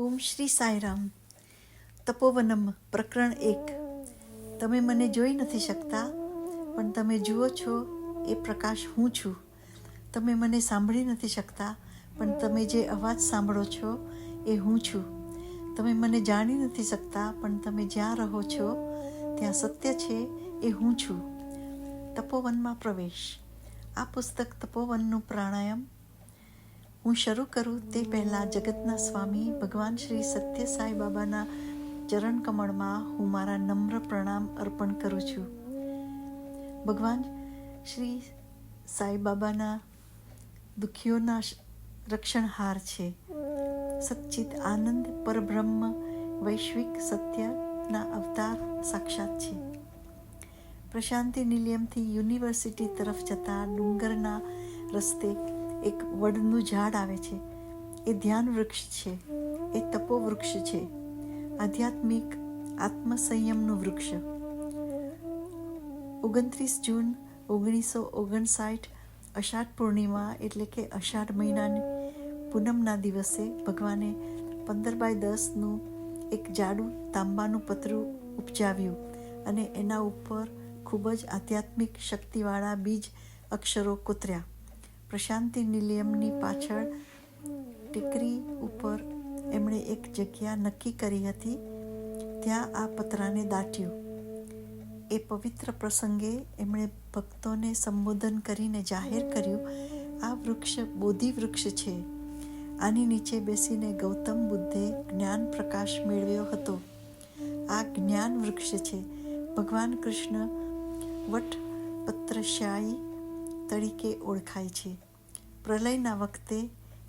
ઓમ શ્રી સાઈરામ. તપોવનમ પ્રકરણ 1. તમે મને જોઈ નથી શકતા, પણ તમે જુઓ છો એ પ્રકાશ હું છું. તમે મને સાંભળી નથી શકતા, પણ તમે જે અવાજ સાંભળો છો એ હું છું. તમે મને જાણી નથી શકતા, પણ તમે જ્યાં રહો છો ત્યાં સત્ય છે એ હું છું. તપોવનમાં પ્રવેશ. આ પુસ્તક તપોવનનું પ્રાણાયામ હું શરૂ કરું તે પહેલાં જગતના સ્વામી ભગવાન શ્રી સત્ય સાઈ બાબાના ચરણ કમળમાં હું મારા નમ્ર પ્રણામ અર્પણ કરું છું. ભગવાન શ્રી સાઈ બાબાના દુઃખીઓના રક્ષણહાર છે. સચ્ચિત આનંદ પરબ્રહ્મ વૈશ્વિક સત્યના અવતાર સાક્ષાત છે. પ્રશાંતિ નિલયમથી યુનિવર્સિટી તરફ જતા ડુંગરના રસ્તે એક વડનું ઝાડ આવે છે. એ ધ્યાન વૃક્ષ છે. એ તપો વૃક્ષ છે. આધ્યાત્મિક આત્મસંયમનું વૃક્ષ. 29 જૂન 1959 અષાઢ પૂર્ણિમા એટલે કે અષાઢ મહિનાની પૂનમના દિવસે ભગવાને 15x10નું એક જાડું તાંબાનું પતરું ઉપજાવ્યું અને એના ઉપર ખૂબ જ આધ્યાત્મિક શક્તિવાળા બીજ અક્ષરો કોતર્યા. પ્રશાંતિ નિલયમની પાછળ ટેકરી ઉપર એમણે એક જગ્યા નક્કી કરી હતી. ત્યાં આ પતરાને દાટ્યું. એ પવિત્ર પ્રસંગે એમણે ભક્તોને સંબોધન કરીને જાહેર કર્યું, આ વૃક્ષ બોધિ વૃક્ષ છે. આની નીચે બેસીને ગૌતમ બુદ્ધે જ્ઞાન પ્રકાશ મેળવ્યો હતો. આ જ્ઞાન વૃક્ષ છે. ભગવાન કૃષ્ણ વટપત્રશાયી તરીકે ઓળખાય છે. પ્રલયના વખતે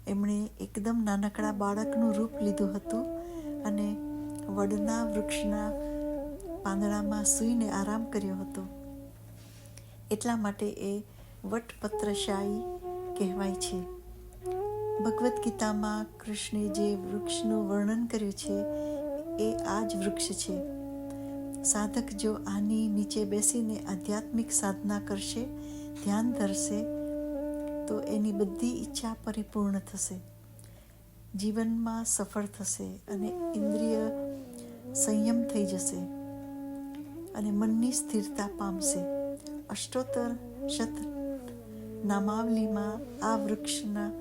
એમણે એકદમ નાનકડા બાળકનું રૂપ લીધું હતું અને વડના વૃક્ષના પાંદડામાં સૂઈને આરામ કર્યો હતો. એટલા માટે એ વટપત્રશાયી કહેવાય છે. ભગવદ્ ગીતામાં કૃષ્ણે જે વૃક્ષનું વર્ણન કર્યું છે એ આ જ વૃક્ષ છે. સાધક જો આની નીચે બેસીને આધ્યાત્મિક સાધના કરશે, ધ્યાન ધરશે, તો એની બધી ઈચ્છા પરિપૂર્ણ થશે, જીવનમાં સફળ થશે અને ઇન્દ્રિય સંયમ થઈ જશે અને મનની સ્થિરતા પામશે. અષ્ટોત્તર શત નામાવલીમાં આ વૃક્ષના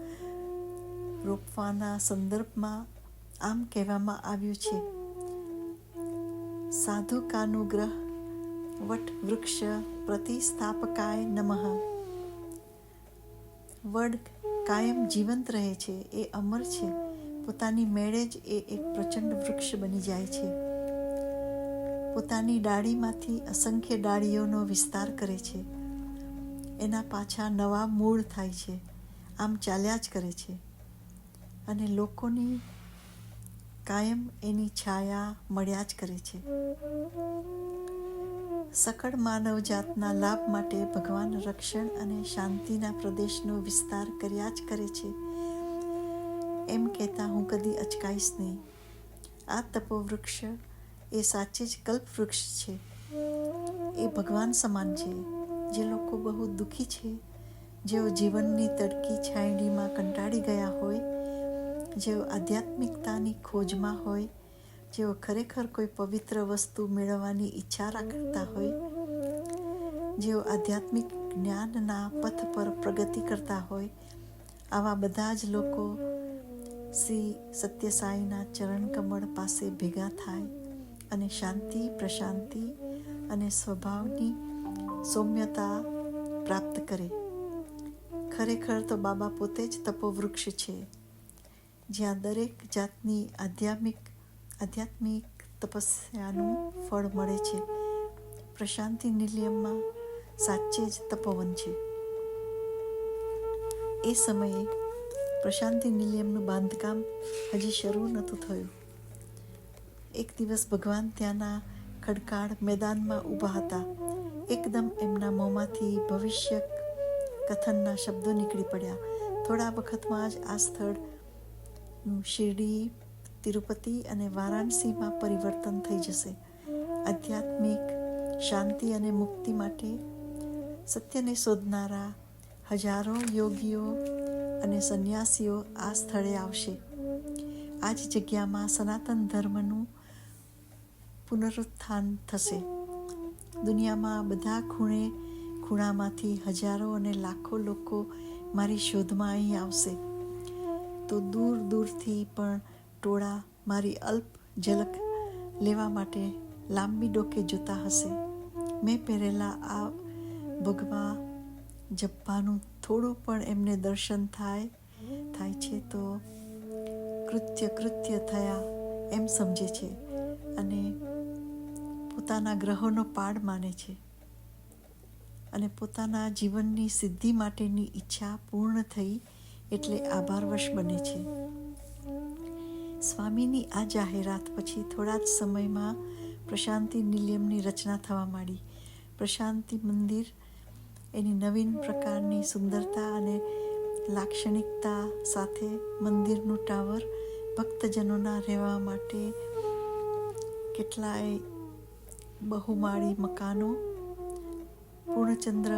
રોપવાના સંદર્ભમાં આમ કહેવામાં આવ્યું છે, સાધુકાનુગ્રહ વટ વૃક્ષ પ્રતિસ્થાપકાય નમઃ. વડ કાયમ જીવંત રહે છે, એ અમર છે. પોતાની મેળે જ એ એક પ્રચંડ વૃક્ષ બની જાય છે. પોતાની ડાળીમાંથી અસંખ્ય ડાળીઓનો વિસ્તાર કરે છે. એના પાછા નવા મૂળ થાય છે. આમ ચાલ્યા જ કરે છે અને લોકોની કાયમ એની છાયા મળ્યા જ કરે છે. સકળ માનવજાતના લાભ માટે ભગવાન રક્ષણ અને શાંતિના પ્રદેશનો વિસ્તાર કર્યા જ કરે છે. એમ કહેતા હું કદી અચકાઈશ નહીં. આ તપોવૃક્ષ એ સાચે જ કલ્પવૃક્ષ છે. એ ભગવાન સમાન છે. જે લોકો બહુ દુઃખી છે, જેઓ જીવનની તડકી છાંયડીમાં કંટાળી ગયા હોય, જેઓ આધ્યાત્મિકતાની ખોજમાં હોય, જેઓ ખરેખર કોઈ પવિત્ર વસ્તુ મેળવવાની ઈચ્છા રાખતા હોય, જેઓ આધ્યાત્મિક જ્ઞાનના પથ પર પ્રગતિ કરતા હોય, આવા બધા જ લોકો શ્રી સત્યસાઈના ચરણ કમળ પાસે ભેગા થાય અને શાંતિ, પ્રશાંતિ અને સ્વભાવની સૌમ્યતા પ્રાપ્ત કરે. ખરેખર તો બાબા પોતે જ તપોવૃક્ષ છે, જ્યાં દરેક જાતની આધ્યાત્મિક તપસ્યાનું ફળ મળે છે. પ્રશાંતિ નિલયમમાં સાચે જ તપોવન છે. એ સમયે પ્રશાંતિ નિલયમનું બાંધકામ હજી શરૂ નહોતું થયું. એક દિવસ ભગવાન ત્યાંના ખડકાળ મેદાનમાં ઊભા હતા. એકદમ એમના મોંમાંથી ભવિષ્ય કથનના શબ્દો નીકળી પડ્યા. થોડા વખતમાં જ આ સ્થળનું શિરડી, તિરુપતિ અને વારાણસીમાં પરિવર્તન થઈ જશે. આધ્યાત્મિક શાંતિ અને મુક્તિ માટે સત્યને શોધનારા હજારો યોગીઓ અને સંન્યાસીઓ આ સ્થળે આવશે. આ જ જગ્યામાં સનાતન ધર્મનું પુનરુત્થાન થશે. દુનિયામાં બધા ખૂણામાંથી હજારો અને લાખો લોકો મારી શોધમાં અહીં આવશે. તો દૂર દૂરથી પણ ટોળા મારી અલ્પ ઝલક લેવા માટે લાંબી ડોકે જોતા હશે. મેં પહેરેલા આ ભગવા જબ્બાનું થોડું પણ એમને દર્શન થાય છે તો કૃત્ય થયા એમ સમજે છે અને પોતાના ગ્રહોનો પાડ માને છે અને પોતાના જીવનની સિદ્ધિ માટેની ઈચ્છા પૂર્ણ થઈ એટલે આભારવશ બને છે. સ્વામીની આ જાહેરાત પછી થોડા જ સમયમાં પ્રશાંતિ નિલયમની રચના થવા માંડી. પ્રશાંતિ મંદિર એની નવીન પ્રકારની સુંદરતા અને લાક્ષણિકતા સાથે મંદિરનું ટાવર, ભક્તજનોના રહેવા માટે કેટલાય બહુમાળી મકાનો, પૂર્ણચંદ્ર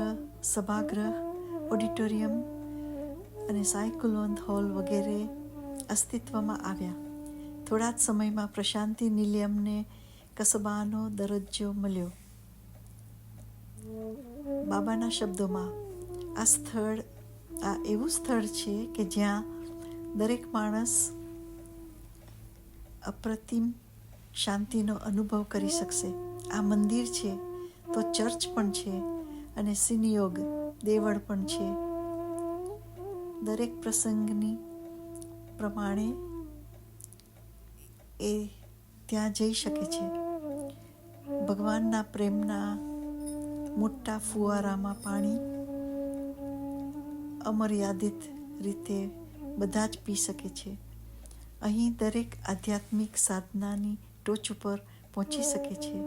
સભાગૃહ, ઓડિટોરિયમ અને સાયક્લોન હોલ વગેરે અસ્તિત્વમાં આવ્યા. થોડા જ સમયમાં પ્રશાંતિ નિલયમને કસબાનો દરજ્જો મળ્યો. બાબાના શબ્દોમાં, આ એવું સ્થળ છે કે જ્યાં દરેક માણસ અપ્રતિમ શાંતિનો અનુભવ કરી શકશે. આ મંદિર છે તો ચર્ચ પણ છે અને સિનિયોગ દેવળ પણ છે. દરેક પ્રસંગની પ્રમાણે એ ત્યાં જઈ શકે છે. ભગવાનના પ્રેમના મોટા ફુવારામાં પાણી અમર્યાદિત રીતે બધા જ પી શકે છે. અહીં દરેક આધ્યાત્મિક સાધનાની ટોચ ઉપર પહોંચી શકે છે.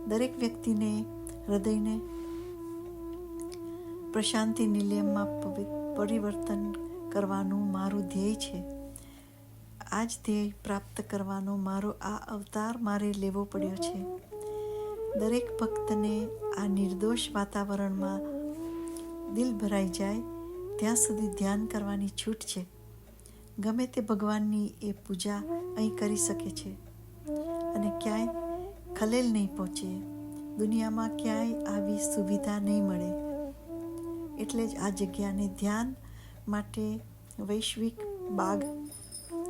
દરેક વ્યક્તિને હૃદયને પ્રશાંતિ નિલયમાં પરિવર્તન કરવાનું મારું ધ્યેય છે. આ જ ધ્યેય પ્રાપ્ત કરવાનો મારો આ અવતાર મારે લેવો પડ્યો છે. દરેક ભક્તને આ નિર્દોષ વાતાવરણમાં દિલ ભરાઈ જાય ત્યાં સુધી ધ્યાન કરવાની છૂટ છે. ગમે તે ભગવાનની એ પૂજા અહીં કરી શકે છે અને ક્યાંય ખલેલ નહીં પહોંચે. દુનિયામાં ક્યાંય આવી સુવિધા નહીં મળે. એટલે જ આ જગ્યાને ધ્યાન માટે વૈશ્વિક બાગ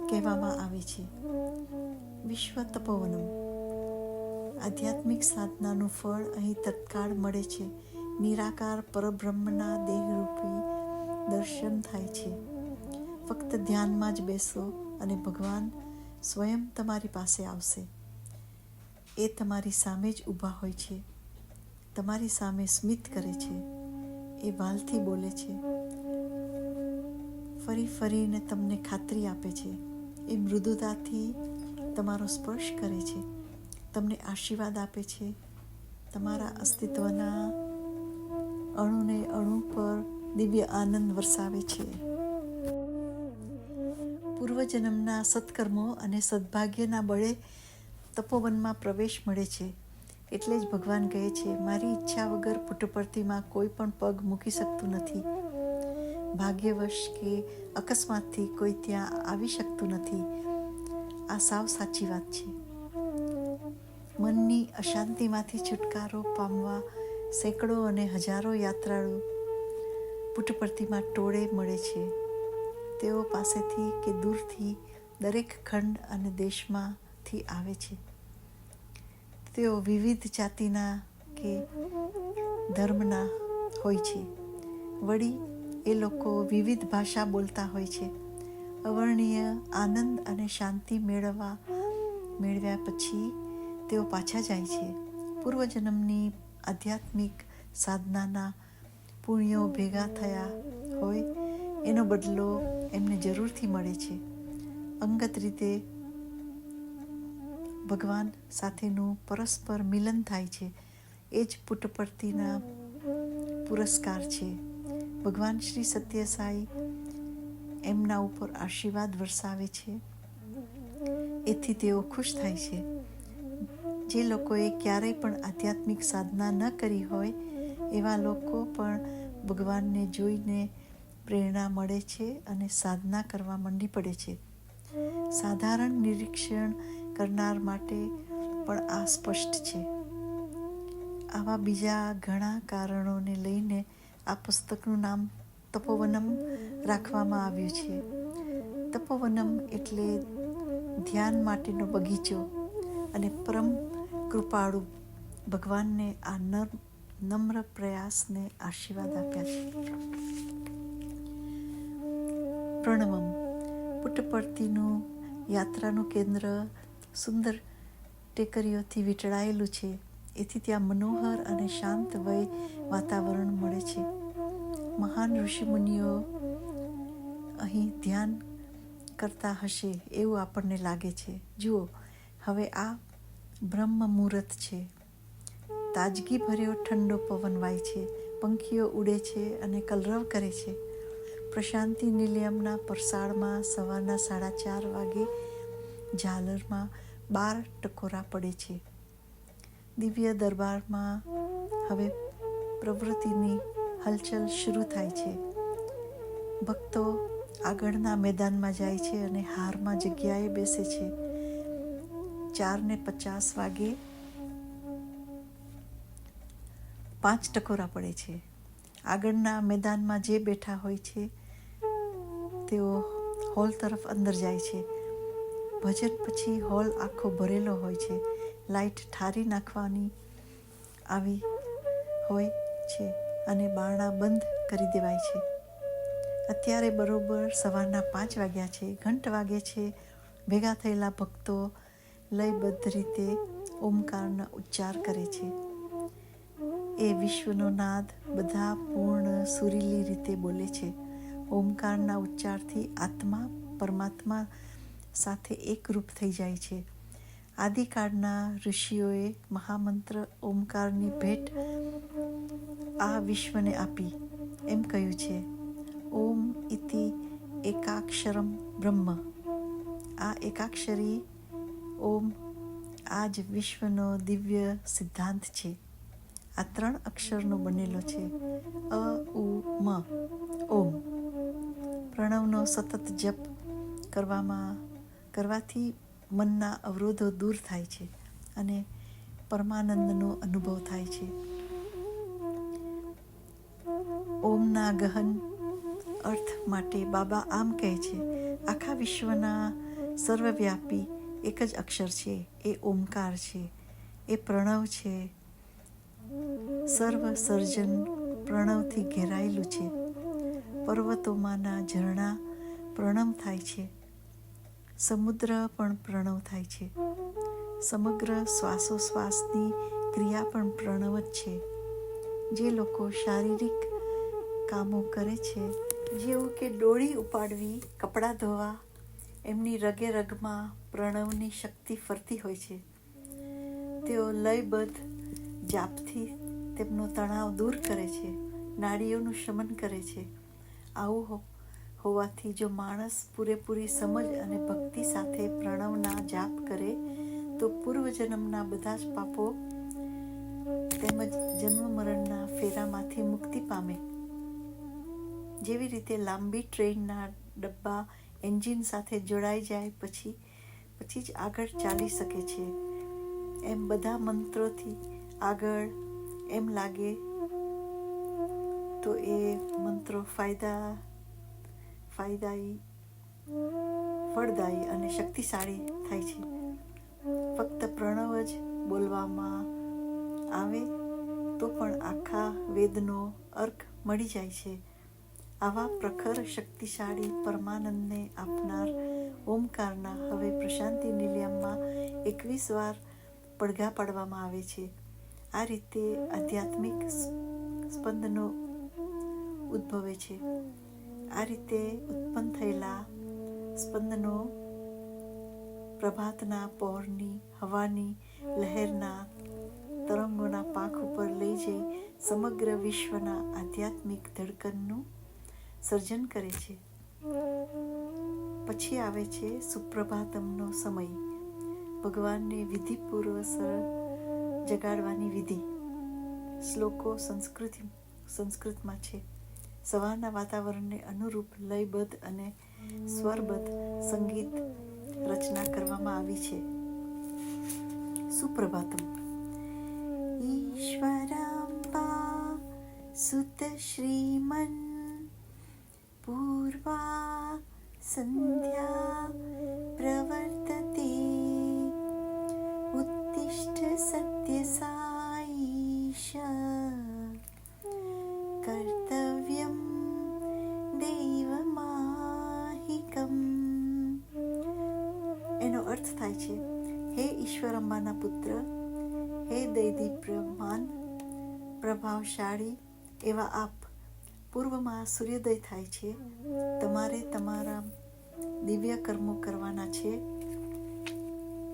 કહેવામાં આવે છે. વિશ્વ તપોવનમ. આધ્યાત્મિક સાધનાનું ફળ અહીં તત્કાળ મળે છે. નિરાકાર પરબ્રહ્મના દેહરૂપી દર્શન થાય છે. ફક્ત ધ્યાનમાં જ બેસો અને ભગવાન સ્વયં તમારી પાસે આવશે. એ તમારી સામે જ ઊભા હોય છે, તમારી સામે સ્મિત કરે છે, એ વાલથી બોલે છે, ફરી ફરીને તમને ખાતરી આપે છે, એ મૃદુતાથી તમારો સ્પર્શ કરે છે, તમને આશીર્વાદ આપે છે, તમારા અસ્તિત્વના અણુને અણુ પર દિવ્ય આનંદ વરસાવે છે. પૂર્વજન્મના સત્કર્મો અને સદભાગ્યના બળે તપોવનમાં પ્રવેશ મળે છે. એટલે જ ભગવાન કહે છે, મારી ઈચ્છા વગર પુટ્ટપર્તીમાં કોઈ પણ પગ મૂકી શકતું નથી. ભાગ્યવશ કે અકસ્માતથી કોઈ ત્યાં આવી શકતું નથી. આ સાવ સાચી વાત છે. મનની અશાંતિમાંથી છુટકારો પામવા સેંકડો અને હજારો યાત્રાળુ પુટ્ટપર્તીમાં ટોળે મળે છે. તેઓ પાસેથી કે દૂરથી દરેક ખંડ અને દેશમાંથી આવે છે. તેઓ વિવિધ જાતિના કે ધર્મના હોય છે. વળી એ લોકો વિવિધ ભાષા બોલતા હોય છે. અવર્ણનીય આનંદ અને શાંતિ મેળવ્યા પછી તેઓ પાછા જાય છે. પૂર્વજન્મની આધ્યાત્મિક સાધનાના પુણ્યો ભેગા થયા હોય એનો બદલો એમને જરૂરથી મળે છે. અંગત રીતે ભગવાન સાથેનું પરસ્પર મિલન થાય છે. એ જ પુટ્ટપર્તીના પુરસ્કાર છે. ભગવાન શ્રી સત્યસાઈ એમના ઉપર આશીર્વાદ વરસાવે છે. એથી તેઓ ખુશ થાય છે. જે લોકોએ ક્યારેય પણ આધ્યાત્મિક સાધના ન કરી હોય એવા લોકો પણ ભગવાનને જોઈને પ્રેરણા મળે છે અને સાધના કરવા મંડી પડે છે. સાધારણ નિરીક્ષણ કરનાર માટે પણ આ સ્પષ્ટ છે. આવા બીજા ઘણા કારણોને લઈને આ પુસ્તકનું નામ તપોવનમ રાખવામાં આવ્યું છે. તપોવનમ એટલે ધ્યાન માટેનો બગીચો અને પરમ કૃપાળુ ભગવાનને આ નમ્ર પ્રયાસને આશીર્વાદ આપ્યા છે. પ્રણવમ પુટ્ટપર્તીનું યાત્રાનું કેન્દ્ર સુંદર ટેકરીઓથી વીંટળાયેલું છે. એથી ત્યાં મનોહર અને શાંત વય વાતાવરણ મળે છે. મહાન ઋષિમુનિઓ અહીં ધ્યાન કરતા હશે એવું આપણને લાગે છે. જુઓ, હવે આ બ્રહ્મ મુહૂર્ત છે. તાજગી ભર્યો ઠંડો પવન વાય છે, પંખીઓ ઉડે છે અને કલરવ કરે છે. પ્રશાંતિ નિલયમના પરસાળમાં સવારના 4:30 વાગે ઝાલરમાં 12 ટકોરા પડે છે. દિવ્ય દરબારમાં હવે પ્રવૃત્તિની હલચલ શરૂ થાય છે. ભક્તો આગળના મેદાનમાં જાય છે અને હારમાં જગ્યાએ બેસે છે. 4:50 વાગે 5 ટકોરા પડે છે. આગળના મેદાનમાં જે બેઠા હોય છે તેઓ હોલ તરફ અંદર જાય છે. ભજન પછી હોલ આખો ભરેલો હોય છે. લાઇટ ઠારી નાખવાની આવી હોય છે અને બારણા બંધ કરી દેવાય છે. અત્યારે બરોબર સવારના 5 વાગ્યા છે. ઘંટ વાગે છે. ભેગા થયેલા ભક્તો લયબદ્ધ રીતે ઓમકારના ઉચ્ચાર કરે છે. એ વિશ્વનો નાદ બધા પૂર્ણ સુરીલી રીતે બોલે છે. ઓમકારના ઉચ્ચારથી આત્મા પરમાત્મા સાથે એકરૂપ થઈ જાય છે. આદિકાળના ઋષિઓએ મહામંત્ર ઓમકારની ભેટ આ વિશ્વને આપી. એમ કહ્યું છે, ઓમ ઇતિ એકાક્ષરમ બ્રહ્મ. આ એકાક્ષરી ઓમ આ જ વિશ્વનો દિવ્ય સિદ્ધાંત છે. આ 3 અક્ષરનો બનેલો છે. અ ઉ મ ઓમ. પ્રણવનો સતત જપ કરવાથી મનના અવરોધો દૂર થાય છે અને પરમાનંદનો અનુભવ થાય છે. ઓમના ગહન અર્થ માટે બાબા આમ કહે છે, આખા વિશ્વના સર્વવ્યાપી એક જ અક્ષર છે. એ ઓમકાર છે. એ પ્રણવ છે. સર્વ સર્જન પ્રણવથી ઘેરાયેલું છે. પર્વતોમાંના ઝરણા પ્રણવ થાય છે. સમુદ્ર પણ પ્રણવ થાય છે. સમગ્ર શ્વાસોશ્વાસની ક્રિયા પણ પ્રણવ જ છે. જે લોકો શારીરિક કામો કરે છે, જેવું કે ડોળી ઉપાડવી, કપડાં ધોવા, એમની રગે રગમાં પ્રણવની શક્તિ ફરતી હોય છે. તેઓ લયબદ્ધ જાપથી તેમનો તણાવ દૂર કરે છે, નાડીઓનું શમન કરે છે. આવું હોવાથી જો માણસ પૂરેપૂરી સમજ અને ભક્તિ સાથે પ્રણવના જાપ કરે તો પૂર્વજન્મના બધા જ પાપો તેમજ જન્મ મરણના ફેરામાંથી મુક્તિ પામે. જેવી રીતે લાંબી ટ્રેનના ડબ્બા એન્જિન સાથે જોડાઈ જાય પછી જ આગળ ચાલી શકે છે, એમ બધા મંત્રોથી આગળ એમ લાગે તો એ મંત્રો ફળદાયી અને શક્તિશાળી થાય છે. ફક્ત પ્રણવ જ બોલવામાં આવે તો પણ આખા વેદનો અર્ક મળી જાય છે. આવા પ્રખર શક્તિશાળી પરમાનંદને આપનાર ઓમકારના હવે પ્રશાંતિ નિલયમમાં 21 વાર પડઘા પાડવામાં આવે છે. આ રીતે આધ્યાત્મિક સ્પંદનો ઉદ્ભવે છે. આ રીતે ઉત્પન્ન થયેલા સ્પંદનો પ્રભાતના પહોરની હવાની લહેરના તરંગોના પાંખ ઉપર લઈ જઈ સમગ્ર વિશ્વના આધ્યાત્મિક ધડકનનું સર્જન કરે છે. પછી આવે છે સુપ્રભાતમનો સમય. ભગવાનને વિધિપૂર્વક જગાડવાની વિધિ. શ્લોકો સંસ્કૃતમાં છે. સવારના વાતાવરણને અનુરૂપ લયબદ્ધ અને સ્વરબદ્ધ સંગીત રચના કરવામાં આવી છે. સુપ્રભાતમ. ઈશ્વરાંબા સુત શ્રીમન પૂર્વા સંધ્યા પ્રવર્તતે ઉત્તિષ્ઠ સત્યસાઈશ કર્તવ્યમ દૈવમાહિકમ. એનો અર્થ થાય છે, હે ઈશ્વર અંબાના પુત્ર, હે દૈદીપ્યમાન પ્રભાવશાળી એવા આપ, પૂર્વમાં સૂર્યોદય થાય છે, તમારે તમારા દિવ્ય કર્મો કરવાના છે,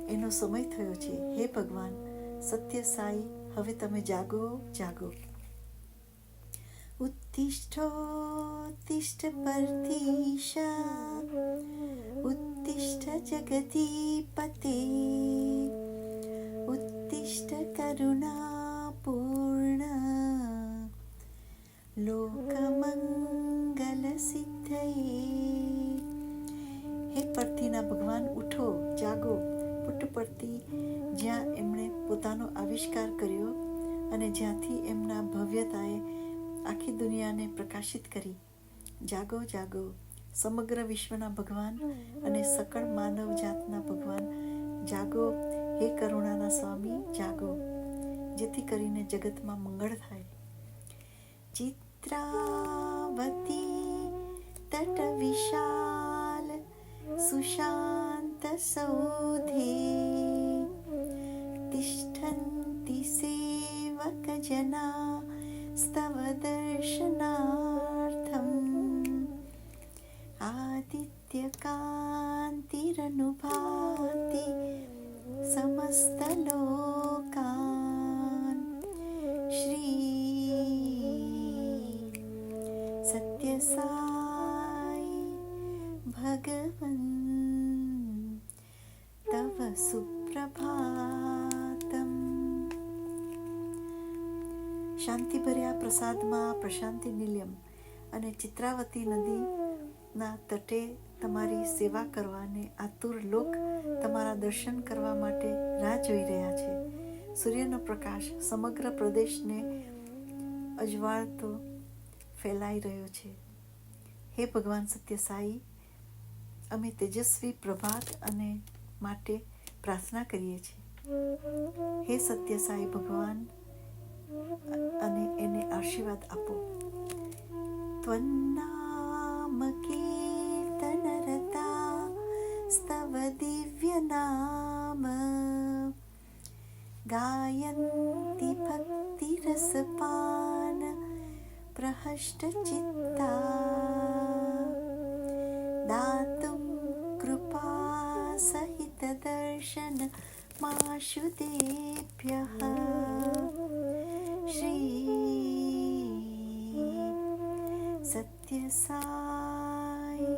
એનો સમય થયો છે. હે ભગવાન સત્ય સાઈ, હવે તમે જાગો જાગો. ઉત્તિષ્ઠોત્તિષ્ઠ પરધીશ ઉત્તિષ્ઠ જગદીપતે ઉત્તિષ્ઠ કરુણાપૂર્ણ લોકમંગલ સિદ્ધયે. હે પરથીના ભગવાન, ઉઠો, જાગો. પુટ્ટપર્તી, જ્યાં એમણે પોતાનો આવિષ્કાર કર્યો અને જ્યાંથી એમના ભવ્યતાએ આખી દુનિયાને પ્રકાશિત કરી. જાગો જાગો સમગ્ર વિશ્વના ભગવાન અને સકળ માનવ જાતના ભગવાન, જાગો. હે કરુણાના સ્વામી, જાગો, જેથી કરીને જગતમાં મંગળ થાય. ચિત્રાવતી તટ વિશાલ સુશાંત સૌધે તિષ્ઠન્તિ સેવક જના સ્તવ દર્શનાર્થમ આદિત્ય કાંતિરનુભાતિ સમસ્ત લોકાન. શ્રી સત્ય સાઈ ભગવન તવ સુપ્રભાતમ. શાંતિભર્યા પ્રસાદમાં પ્રશાંતિ નિલયમ અને ચિત્રાવતી નદીના તટે તમારી સેવા કરવાને આતુર લોક તમારા દર્શન કરવા માટે રાહ જોઈ રહ્યા છે. સૂર્યનો પ્રકાશ સમગ્ર પ્રદેશને અજવાળતો ફેલાઈ રહ્યો છે. હે ભગવાન સત્ય સાઈ, અમે તેજસ્વી પ્રભાત અને માટે પ્રાર્થના કરીએ છીએ. હે સત્ય સાઈ ભગવાન, અને એને આશીર્વાદ આપો. ત્વન્નામ કીર્તનરતા સ્તવ દિવ્ય નામ ગાયન્તિ ભક્તિ રસપાન પ્રહષ્ટ ચિત્તા દાતુમ કૃપા સહિત દર્શન માશુદેભ્યઃ. શ્રી સત્ય સાઈ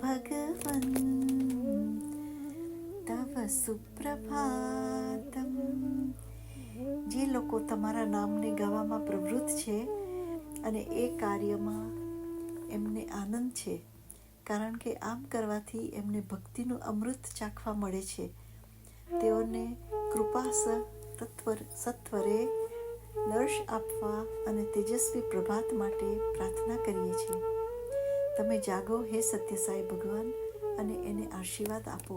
ભગવન તવ સુપ્રભાતમ. જે લોકો તમારા નામને ગાવામાં પ્રવૃત્ત છે અને એ કાર્યમાં એમને આનંદ છે, કારણ કે આમ કરવાથી એમને ભક્તિનું અમૃત ચાખવા મળે છે, તેઓને કૃપા સત્વરે દર્શ આપવા અને તેજસ્વી પ્રભાત માટે પ્રાર્થના કરીએ છીએ. તમે જાગો હે સત્ય સાઈ ભગવાન, અને એને આશીર્વાદ આપો.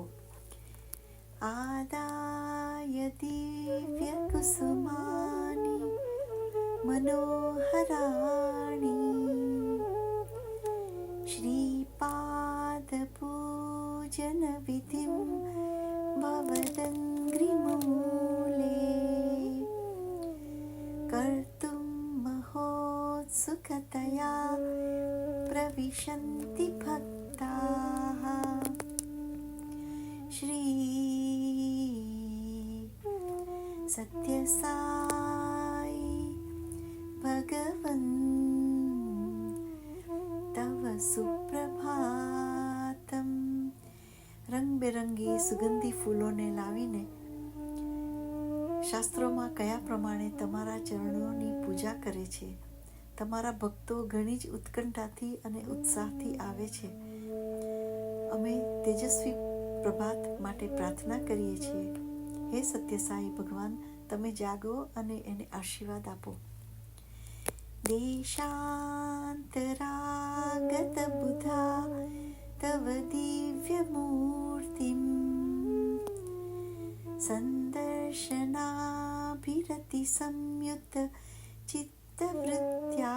આદાય દિવ્ય કુસુમાની મનોહરાણી શ્રીપાદ પૂજન વિધિમ ભવદંગ્રિમૂલે કર્તુમ મહોત્સુકતયા પ્રવિશન્તિ ભક્તાઃ. શ્રી સત્ય સાઈ ભગવન તવ સુપ્રભાતમ. રંગબેરંગી સુગંધી ફૂલોને લાવીને શાસ્ત્રોમાં કયા પ્રમાણે તમારા ચરણોની પૂજા કરે છે તમારા ભક્તો ઘણી જ ઉત્કંઠાથી અને ઉત્સાહથી આવે છે. અમે તેજસ્વી પ્રભાત માટે પ્રાર્થના કરીએ છીએ. હે સત્યસાઈ ભગવાન, તમે જાગો અને એને આશીર્વાદ આપો. દેશાંતરાગત બુધા તવ દિવ્ય મૂર્તિમ સંદર્શનાભિરતિ સંયુક્ત ચિત્તવૃત્ત્યા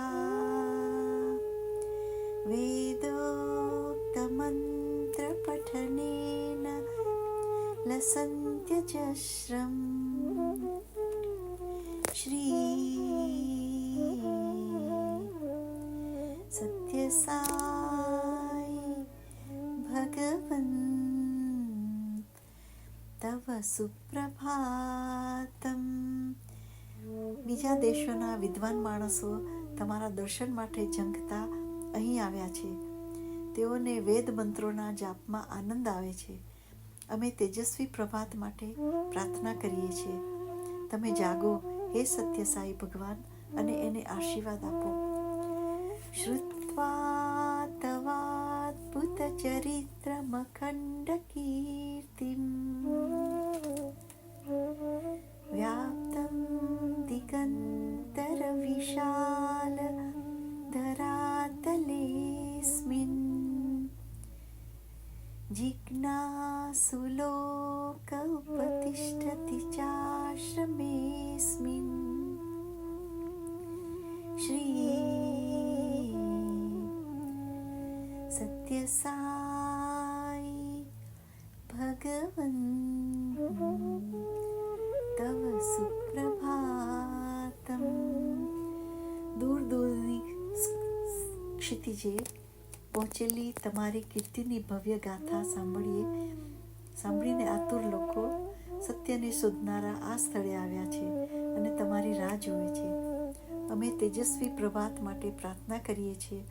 વેદોક્તમંત્રપઠનેન લસન્ત્યજશ્રમ શ્રી સત્યસાઈ ભગવન તવ સુપ્રભાતમ. બીજા દેશોના વિદ્વાન માણસો તમારા દર્શન માટે ઝંખતા અહીં આવ્યા છે. તેઓને વેદ મંત્રોના જાપમાં આનંદ આવે છે. અમે તેજસ્વી પ્રભાત માટે પ્રાર્થના કરીએ છીએ. તમે જાગો હે સત્યસાઈ ભગવાન અને એને આશીર્વાદ આપો. શ્રુત્વા તવાદ્ભુત ચરિત્રમખંડ કીર્તિમ વ્યાપ્તમ દિગંતર વિશાલ ધરાતલેસ્મિન જિજ્ઞાસુલોક ઉપતિષ્ઠતિ ચાશ્રમેસ્મિન શ્રી સત્યસાઈ ભગવન તવ સુપ્રભાતમ. દૂર દૂરની ક્ષિતિજે પહોંચેલી તમારી કીર્તિની ભવ્ય ગાથા સાંભળીને આતુર લોકો સત્યને શોધનારા આ સ્થળે આવ્યા છે અને તમારી રાહ જોવે છે. અમે તેજસ્વી પ્રભાત માટે પ્રાર્થના કરીએ છીએ.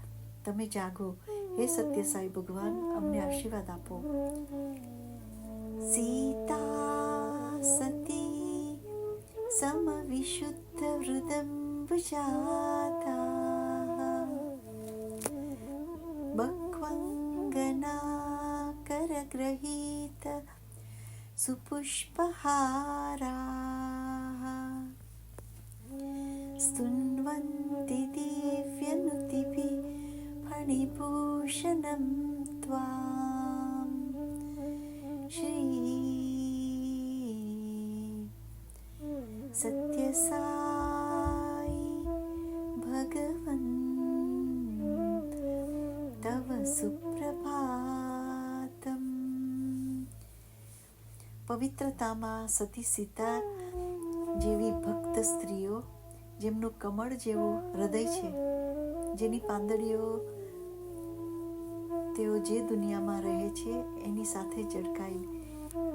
તમે જાગો હે સત્યસાઈ ભગવાન, અમને આશીર્વાદ આપો. સીતા સતી સમવિશુદ્ધ હૃદમ્બુજાતા બક્વંગના કરગ્રહીત સુપુષ્પહારા स्तुन्वन्ति दिव्यनुतिभिः फणिभूषणं त्वां श्री सत्यसाई भगवन् तव सुप्रभातम्. પવિત્રતામાં સતી સીતા જેવી ભક્ત સ્ત્રીઓ, જેમનું કમળ જેવું હૃદય છે, જેની પાંદડીઓ તેઓ જે દુનિયામાં રહે છે એની સાથે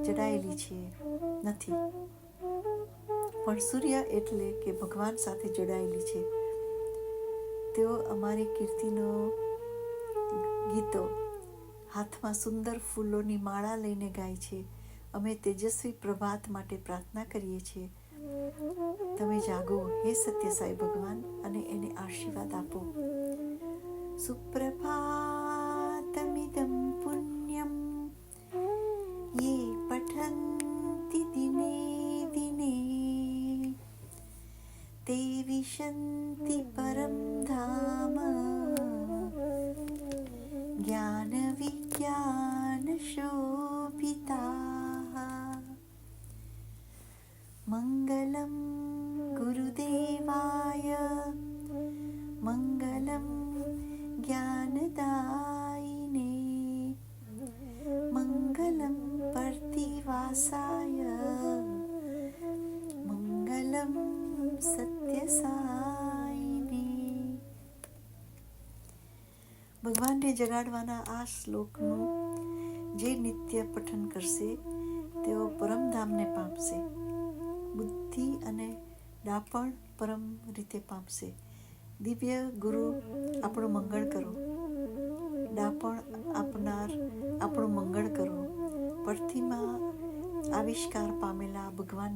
જડાયેલી છે નથી, પણ સૂર્ય એટલે કે ભગવાન સાથે જોડાયેલી છે. તેઓ અમારી કીર્તિનો ગીતો હાથમાં સુંદર ફૂલોની માળા લઈને ગાય છે. અમે તેજસ્વી પ્રભાત માટે પ્રાર્થના કરીએ છીએ. તમે જાગો હે સત્યસાઈ ભગવાન અને એને આશીર્વાદ આપો. સુપ્રભાતમિદં પુણ્યમ યે પઠન્તિ દિને દિને તે વિશન્તિ પરમ ધામ જ્ઞાન વિજ્ઞાન શોભિતા. મંગલમ ગુરુદેવાય મંગલમ જ્ઞાનદાયિને મંગલમ પરતિવાસાય મંગલમ સત્યસાઈને. ભગવાનને જગાડવાના આ શ્લોકનું જે નિત્ય પઠન કરશે તેઓ પરમધામને પામશે. બુદ્ધિ અને ડાપણ પરમ રીતે પામશે. દિવ્ય ગુરુ આપણું મંગળ કરો, ડાપણ આપનાર આપણું મંગળ કરો. પરથીમાં આવિષ્કાર પામેલા ભગવાન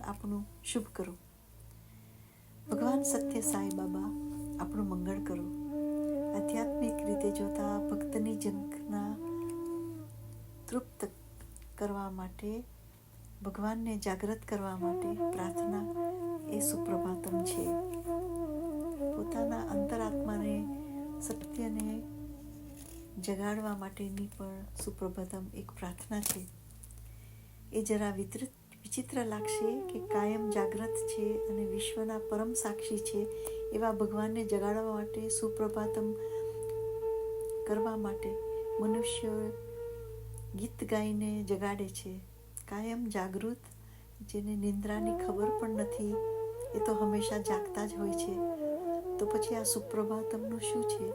આપણું શુભ કરો. ભગવાન સત્ય સાંઈ બાબા આપણું મંગળ કરો. આધ્યાત્મિક રીતે જોતા ભક્તની ઝંખના તૃપ્ત કરવા માટે, ભગવાનને જાગૃત કરવા માટે પ્રાર્થના એ સુપ્રભાતમ છે. પોતાના અંતરાત્માને, સત્યને જગાડવા માટેની પણ સુપ્રભાતમ એક પ્રાર્થના છે. એ જરા વિચિત્ર લાગશે કે કાયમ જાગૃત છે અને વિશ્વના પરમ સાક્ષી છે એવા ભગવાનને જગાડવા માટે, સુપ્રભાતમ કરવા માટે મનુષ્ય ગીત ગાઈને જગાડે છે. કાયમ જાગૃત, જેને નિંદ્રાની ખબર પણ નથી, એ તો હંમેશા જાગતા જ હોય છે. તો પછી આ સુપ્રભાતમનું શું છે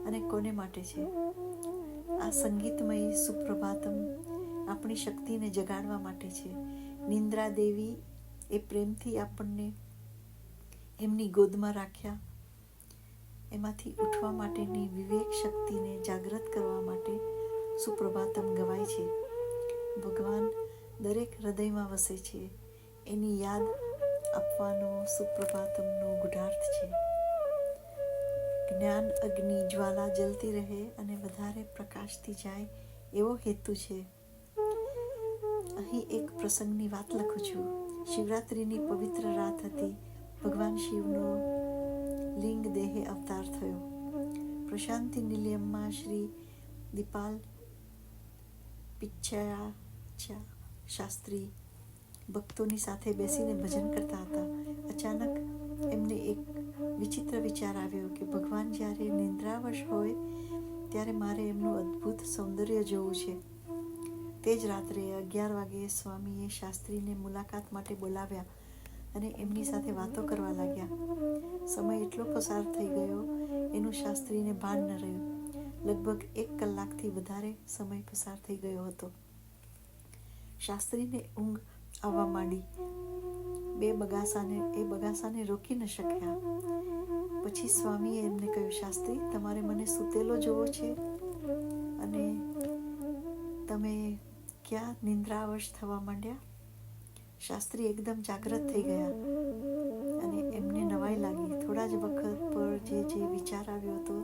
અને કોને માટે છે? આ સંગીતમય સુપ્રભાતમ આપણી શક્તિને જગાડવા માટે છે. નિંદ્રા દેવી એ પ્રેમથી આપણને એમની ગોદમાં રાખ્યા, એમાંથી ઉઠવા માટેની વિવેક શક્તિને જાગૃત કરવા માટે સુપ્રભાતમ ગવાય છે. ભગવાન દરેક હૃદયમાં વસે છે, એની યાદ આપવાનો સુપ્રભાતમનો ગુઢાર્થ છે. જ્ઞાન અગ્નિ જ્વાલા જલતી રહે અને વધારે પ્રકાશથી જાય એવો હેતુ છે. અહીં એક પ્રસંગની વાત લખું છું. શિવરાત્રિની પવિત્ર રાત હતી. ભગવાન શિવનો લિંગ દેહે અવતાર થયો. પ્રશાંતિ નિલયમમાં શ્રી દીપાલ પિચ્છયા શાસ્ત્રી ભક્તોની સાથે બેસીને ભજન કરતા હતા. અચાનક એમને એક વિચિત્ર વિચાર આવ્યો કે ભગવાન જ્યારે નિંદ્રાવશ હોય ત્યારે મારે એમનું અદ્ભુત સૌંદર્ય જોવું છે. તે જ રાત્રે 11 વાગ્યે સ્વામીએ શાસ્ત્રીને મુલાકાત માટે બોલાવ્યા અને એમની સાથે વાતો કરવા લાગ્યા. સમય એટલો પસાર થઈ ગયો એનું શાસ્ત્રીને ભાન ન રહ્યું. લગભગ 1 કલાકથી વધારે સમય પસાર થઈ ગયો હતો. શાસ્ત્રીને ઊંઘ આવવા માંડી. એ બગાસાને રોકી ન શક્યા. પછી સ્વામીએ એમને કહ્યું, શાસ્ત્રી, તમારે મને સૂતેલો જોવો છે અને તમે ક્યાં નિંદ્રાવશ થવા માંડ્યા? શાસ્ત્રી એકદમ જાગૃત થઈ ગયા અને એમને નવાઈ લાગી. થોડા જ વખત પર જે વિચાર આવ્યો હતો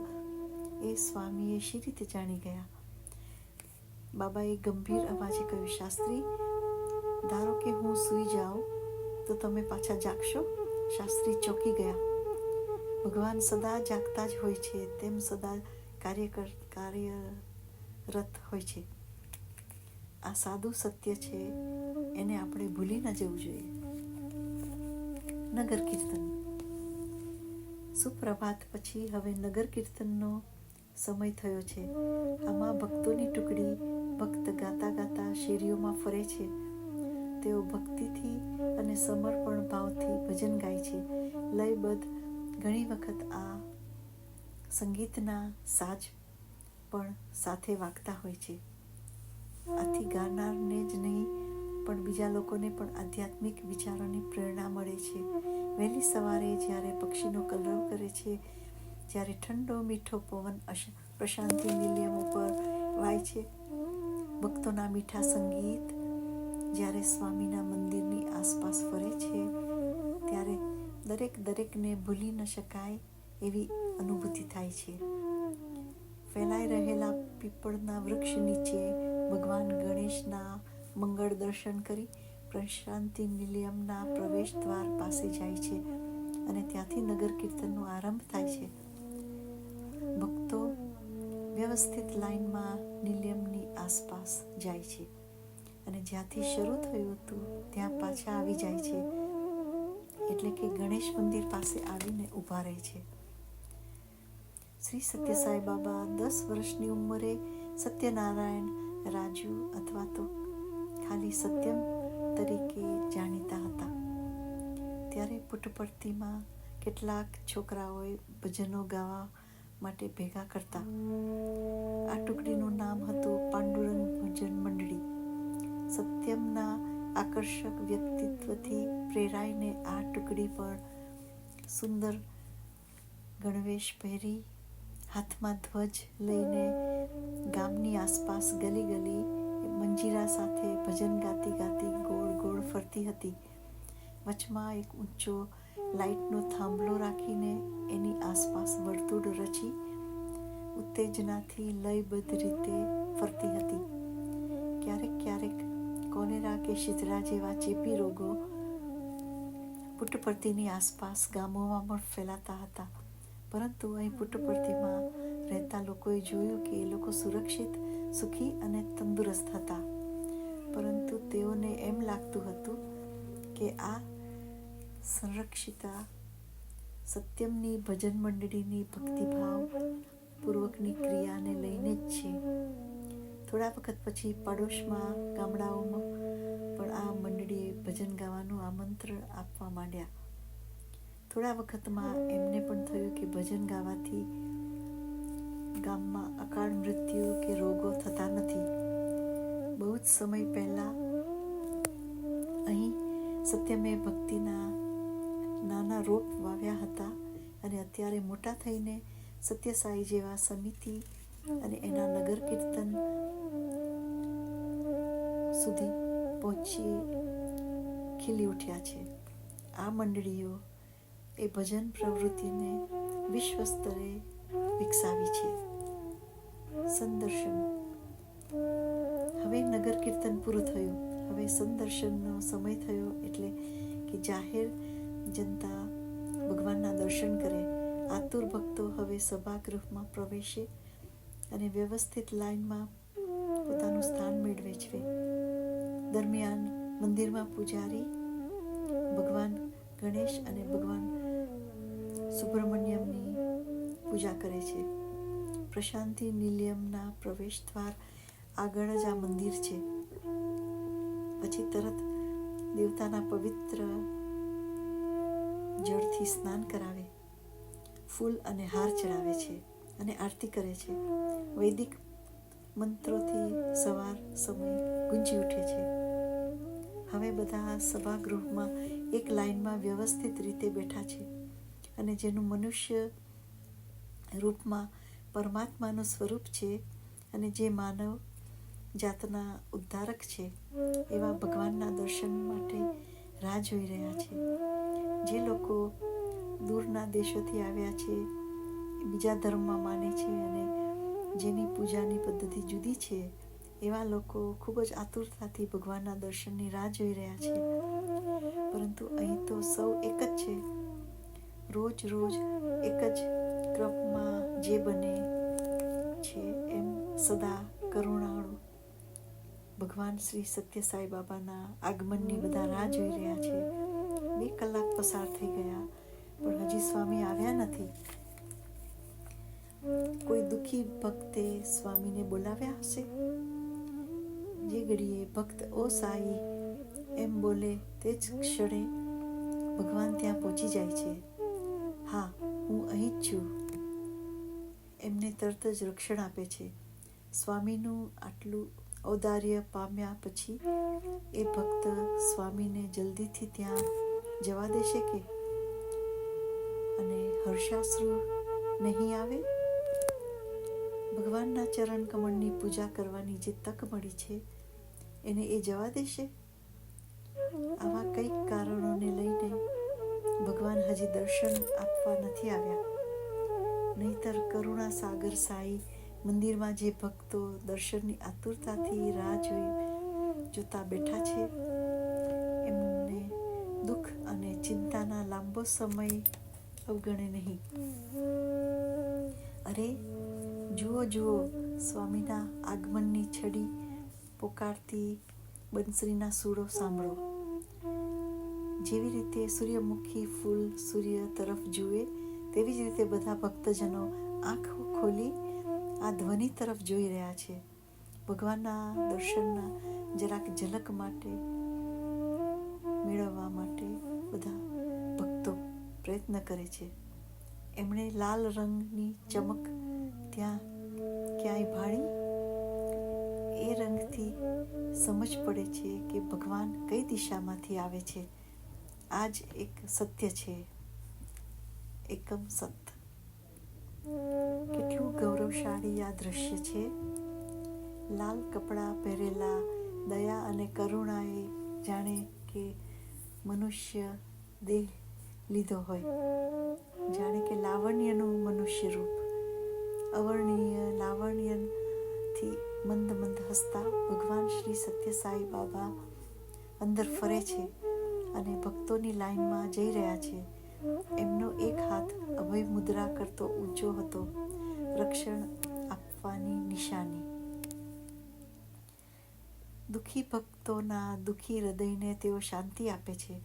એ સ્વામીએ શી રીતે જાણી ગયા? બાબાએ ગંભીર અવાજે કહ્યું, શાસ્ત્રી, ધારો કે હું સૂઈ જાઉં તો તમે પાછા જાગશો? શાસ્ત્રી ચોંકી ગયા. ભગવાન સદા જાગતા જ હોય છે, તેમ સદા કાર્યરત હોય છે. આ સાદું સત્ય છે, એને આપણે ભૂલી ન જવું જોઈએ. નગર કીર્તન. સુપ્રભાત પછી હવે નગર કીર્તનનો સમય થયો છે. આમાં ભક્તોની ટુકડી ભક્ત ગાતા ગાતા શેરીઓમાં ફરે છે. તેઓ ભક્તિથી અને સમર્પણ ભાવથી ભજન ગાય છે. લયબદ્ધ. ઘણી વખત આ સંગીતના સાજ પણ સાથે વાગતા હોય છે. આથી ગાનારને જ નહીં પણ બીજા લોકોને પણ આધ્યાત્મિક વિચારોની પ્રેરણા મળે છે. વહેલી સવારે જ્યારે પક્ષીનો કલરવ કરે છે, જ્યારે ઠંડો મીઠો પવન પ્રશાંતિ નિલયમ ઉપર વાય છે, ભક્તોના મીઠા સંગીત જ્યારે સ્વામીના મંદિરની આસપાસ ફરે છે, ત્યારે દરેકને ભૂલી ન શકાય એવી અનુભૂતિ થાય છે. ફેલાઈ રહેલા પીપળના વૃક્ષ નીચે ભગવાન ગણેશના મંગળ દર્શન કરી પ્રશાંતિ નિલયમના પ્રવેશ દ્વાર પાસે જાય છે અને ત્યાંથી નગર કીર્તનનો આરંભ થાય છે. ભક્તો વ્યવસ્થિત લાઈનમાં નિલયમની આસપાસ જાય છે અને જ્યાંથી શરૂ થયું હતું ત્યાં પાછા આવી જાય છે. એટલે કે ગણેશ મંદિર પાસે આવીને ઊભા રહે છે. શ્રી સત્ય સાંઈ બાબા 10 વર્ષની ઉંમરે સત્યનારાયણ રાજુ અથવા તો ખાલી સત્યમ તરીકે જાણીતા હતા. ત્યારે પુટ્ટપર્તીમાં કેટલાક છોકરાઓએ ભજનો ગાવા માટે ભેગા કરતા. આ ટુકડીનું નામ હતું પાંડુરંગ ભજન મંડળી. સત્યમના આકર્ષક વ્યક્તિત્વથી પ્રેરાઈને આ ટુકડી પર સુંદર ગણવેશ પહેરી, હાથમાં ધ્વજ લઈને ગામની આસપાસ ગલી મંજીરા સાથે ભજન ગાતી ગાતી ગોળ ગોળ ફરતી હતી. વચમાં એક ઊંચો લાઇટનો થાંભલો રાખીને એની આસપાસ વર્તુળ રચી ઉત્તેજનાથી લયબદ્ધ રીતે ફરતી હતી. ક્યારેક ક્યારેક કોલેરા કે શીતળા જેવા ચેપી રોગો પુટ્ટપર્તીની આસપાસ ગામોમાં પણ ફેલાતા હતા. પરંતુ અહીં પુટ્ટપર્તીમાં રહેતા લોકોએ જોયું કે એ લોકો સુરક્ષિત, સુખી અને તંદુરસ્ત હતા. પરંતુ તેઓને એમ લાગતું હતું કે આ સંરક્ષિતા સત્યમની ભજન મંડળીની ભક્તિભાવ પૂર્વકની ક્રિયાને લઈને જ છે. થોડા વખત પછી પાડોશમાં ગામડાઓમાં પણ આ મંડળીએ ભજન ગાવાનું આમંત્રણ આપવા માંડ્યા. થોડા વખતમાં એમને પણ થયું કે ભજન ગાવાથી ગામમાં અકાળ મૃત્યુ કે રોગો થતા નથી. બહુ જ સમય પહેલા અહીં સત્યમે ભક્તિના નાના રોપ વાવ્યા હતા અને અત્યારે મોટા થઈને સત્યસાઈ જેવા સમિતિ અને એના નગર કીર્તન સુધી પહોંચી ખીલી ઉઠ્યા છે. આ મંડળીઓ એ ભજન પ્રવૃત્તિને વિશ્વ સ્તરે વિકસાવી છે. સંદર્શન. હવે નગર કીર્તન પૂરું થયું. હવે સંદર્શનનો સમય થયો, એટલે કે જાહેર જનતા ભગવાનના દર્શન કરે. આતુર ભક્તો હવે સભાગૃહમાં પ્રવેશે અને વ્યવસ્થિત લાઈનમાં પોતાનું સ્થાન મેળવે છે. દરમિયાન મંદિરમાં પૂજારી ભગવાન ગણેશ અને ભગવાન સુબ્રમણ્યમની પૂજા કરે છે. પ્રશાંતિ નિલયમના પ્રવેશ દ્વાર આગળ જ આ મંદિર છે. પછી તરત દેવતાના પવિત્ર જળથી સ્નાન કરાવે, ફૂલ અને હાર ચડાવે છે અને આરતી કરે છે. વૈદિક મંત્રોથી સવાર સમય ગુંજી ઉઠે છે. હવે બધા સભાગૃહમાં એક લાઈનમાં વ્યવસ્થિત રીતે બેઠા છે અને જેનું મનુષ્ય રૂપમાં પરમાત્માનું સ્વરૂપ છે અને જે માનવ જાતના ઉદ્ધારક છે એવા ભગવાનના દર્શન માટે રાહ જોઈ રહ્યા છે. જે લોકો દૂરના દેશોથી આવ્યા છે, બીજા ધર્મમાં માને છે અને જેની પૂજાની પદ્ધતિ જુદી છે, એવા લોકો ખૂબ જ આતુરતાથી ભગવાનના દર્શનની રાહ જોઈ રહ્યા છે. પરંતુ અહીં તો સૌ એક જ છે. રોજ રોજ એક જ ક્રમમાં જે બને છે એમ સદા કરુણાળુ ભગવાન શ્રી સત્ય સાઈ બાબાના આગમનની બધા રાહ જોઈ રહ્યા છે. 2 કલાક પસાર થઈ ગયા પણ હજી સ્વામી આવ્યા નથી. કોઈ દુઃખી ભક્તે સ્વામીને બોલાવ્યા હશે. જે ઘડીએ ભક્ત ઓ સાઈ એમ બોલે તે જ ક્ષણે ભગવાન ત્યાં પહોંચી જાય છે. હા, હું અહીં જ છું. એમને તરત જ રક્ષણ આપે છે. સ્વામીનું આટલું ઔદાર્ય પામ્યા પછી એ ભક્ત સ્વામીને જલ્દીથી ત્યાં જવા દેશે કે અને હર્ષાશ્રુ નહીં આવે? ભગવાનના ચરણ કમળની પૂજા કરવાની જે તક મળી છે એને એ જવા દેશે? આવા કંઈક કારણોને લઈને ભગવાન હજી દર્શન આપવા નથી આવ્યા. નહીતર કરુણા સાગર સાઈ મંદિરમાં જે ભક્તો દર્શનની આતુરતાથી રાહ જોતા બેઠા છે એમને દુઃખ અને ચિંતાના લાંબો સમય અવગણે નહીં. અરે જુઓ જુઓ, સ્વામીના આગમનની છડી પોકારતી બંસરીના સૂરો સાંભળો. જેવી રીતે સૂર્યમુખી ફૂલ સૂર્ય તરફ જુએ તેવી જ રીતે બધા ભક્તજનો આંખો ખોલી આ ધ્વનિ તરફ જોઈ રહ્યા છે. ભગવાનના દર્શનના જરાક ઝલક માટે મેળવવા માટે બધા ભક્તો પ્રયત્ન કરે છે. એમણે લાલ રંગની ચમક ત્યાં ક્યાંય ભાળી. એ રંગથી સમજ પડે છે કે ભગવાન કઈ દિશામાંથી આવે છે. આ જ એક સત્ય છે, એકમ સત. કેટલું ગૌરવશાળી આ દ્રશ્ય છે. લાલ કપડાં પહેરેલા દયા અને કરુણાએ જાણે કે મનુષ્ય દેહ લીધો હોય, જાણે કે લાવણ્યનું મનુષ્ય રૂપ. અવર્ણનીય લાવણ્યથી મંદ મંદ હસતા ભગવાન શ્રી સત્યસાઈ બાબા અંદર ફરે છે અને ભક્તોની લાઈનમાં જઈ રહ્યા છે. એમનો એક હાથ અભય મુદ્રા કરતો ઊંચો હતો, રક્ષણ આપવાની નિશાની. દુઃખી ભક્તોના દુઃખી હૃદયને તેઓ શાંતિ આપે છે.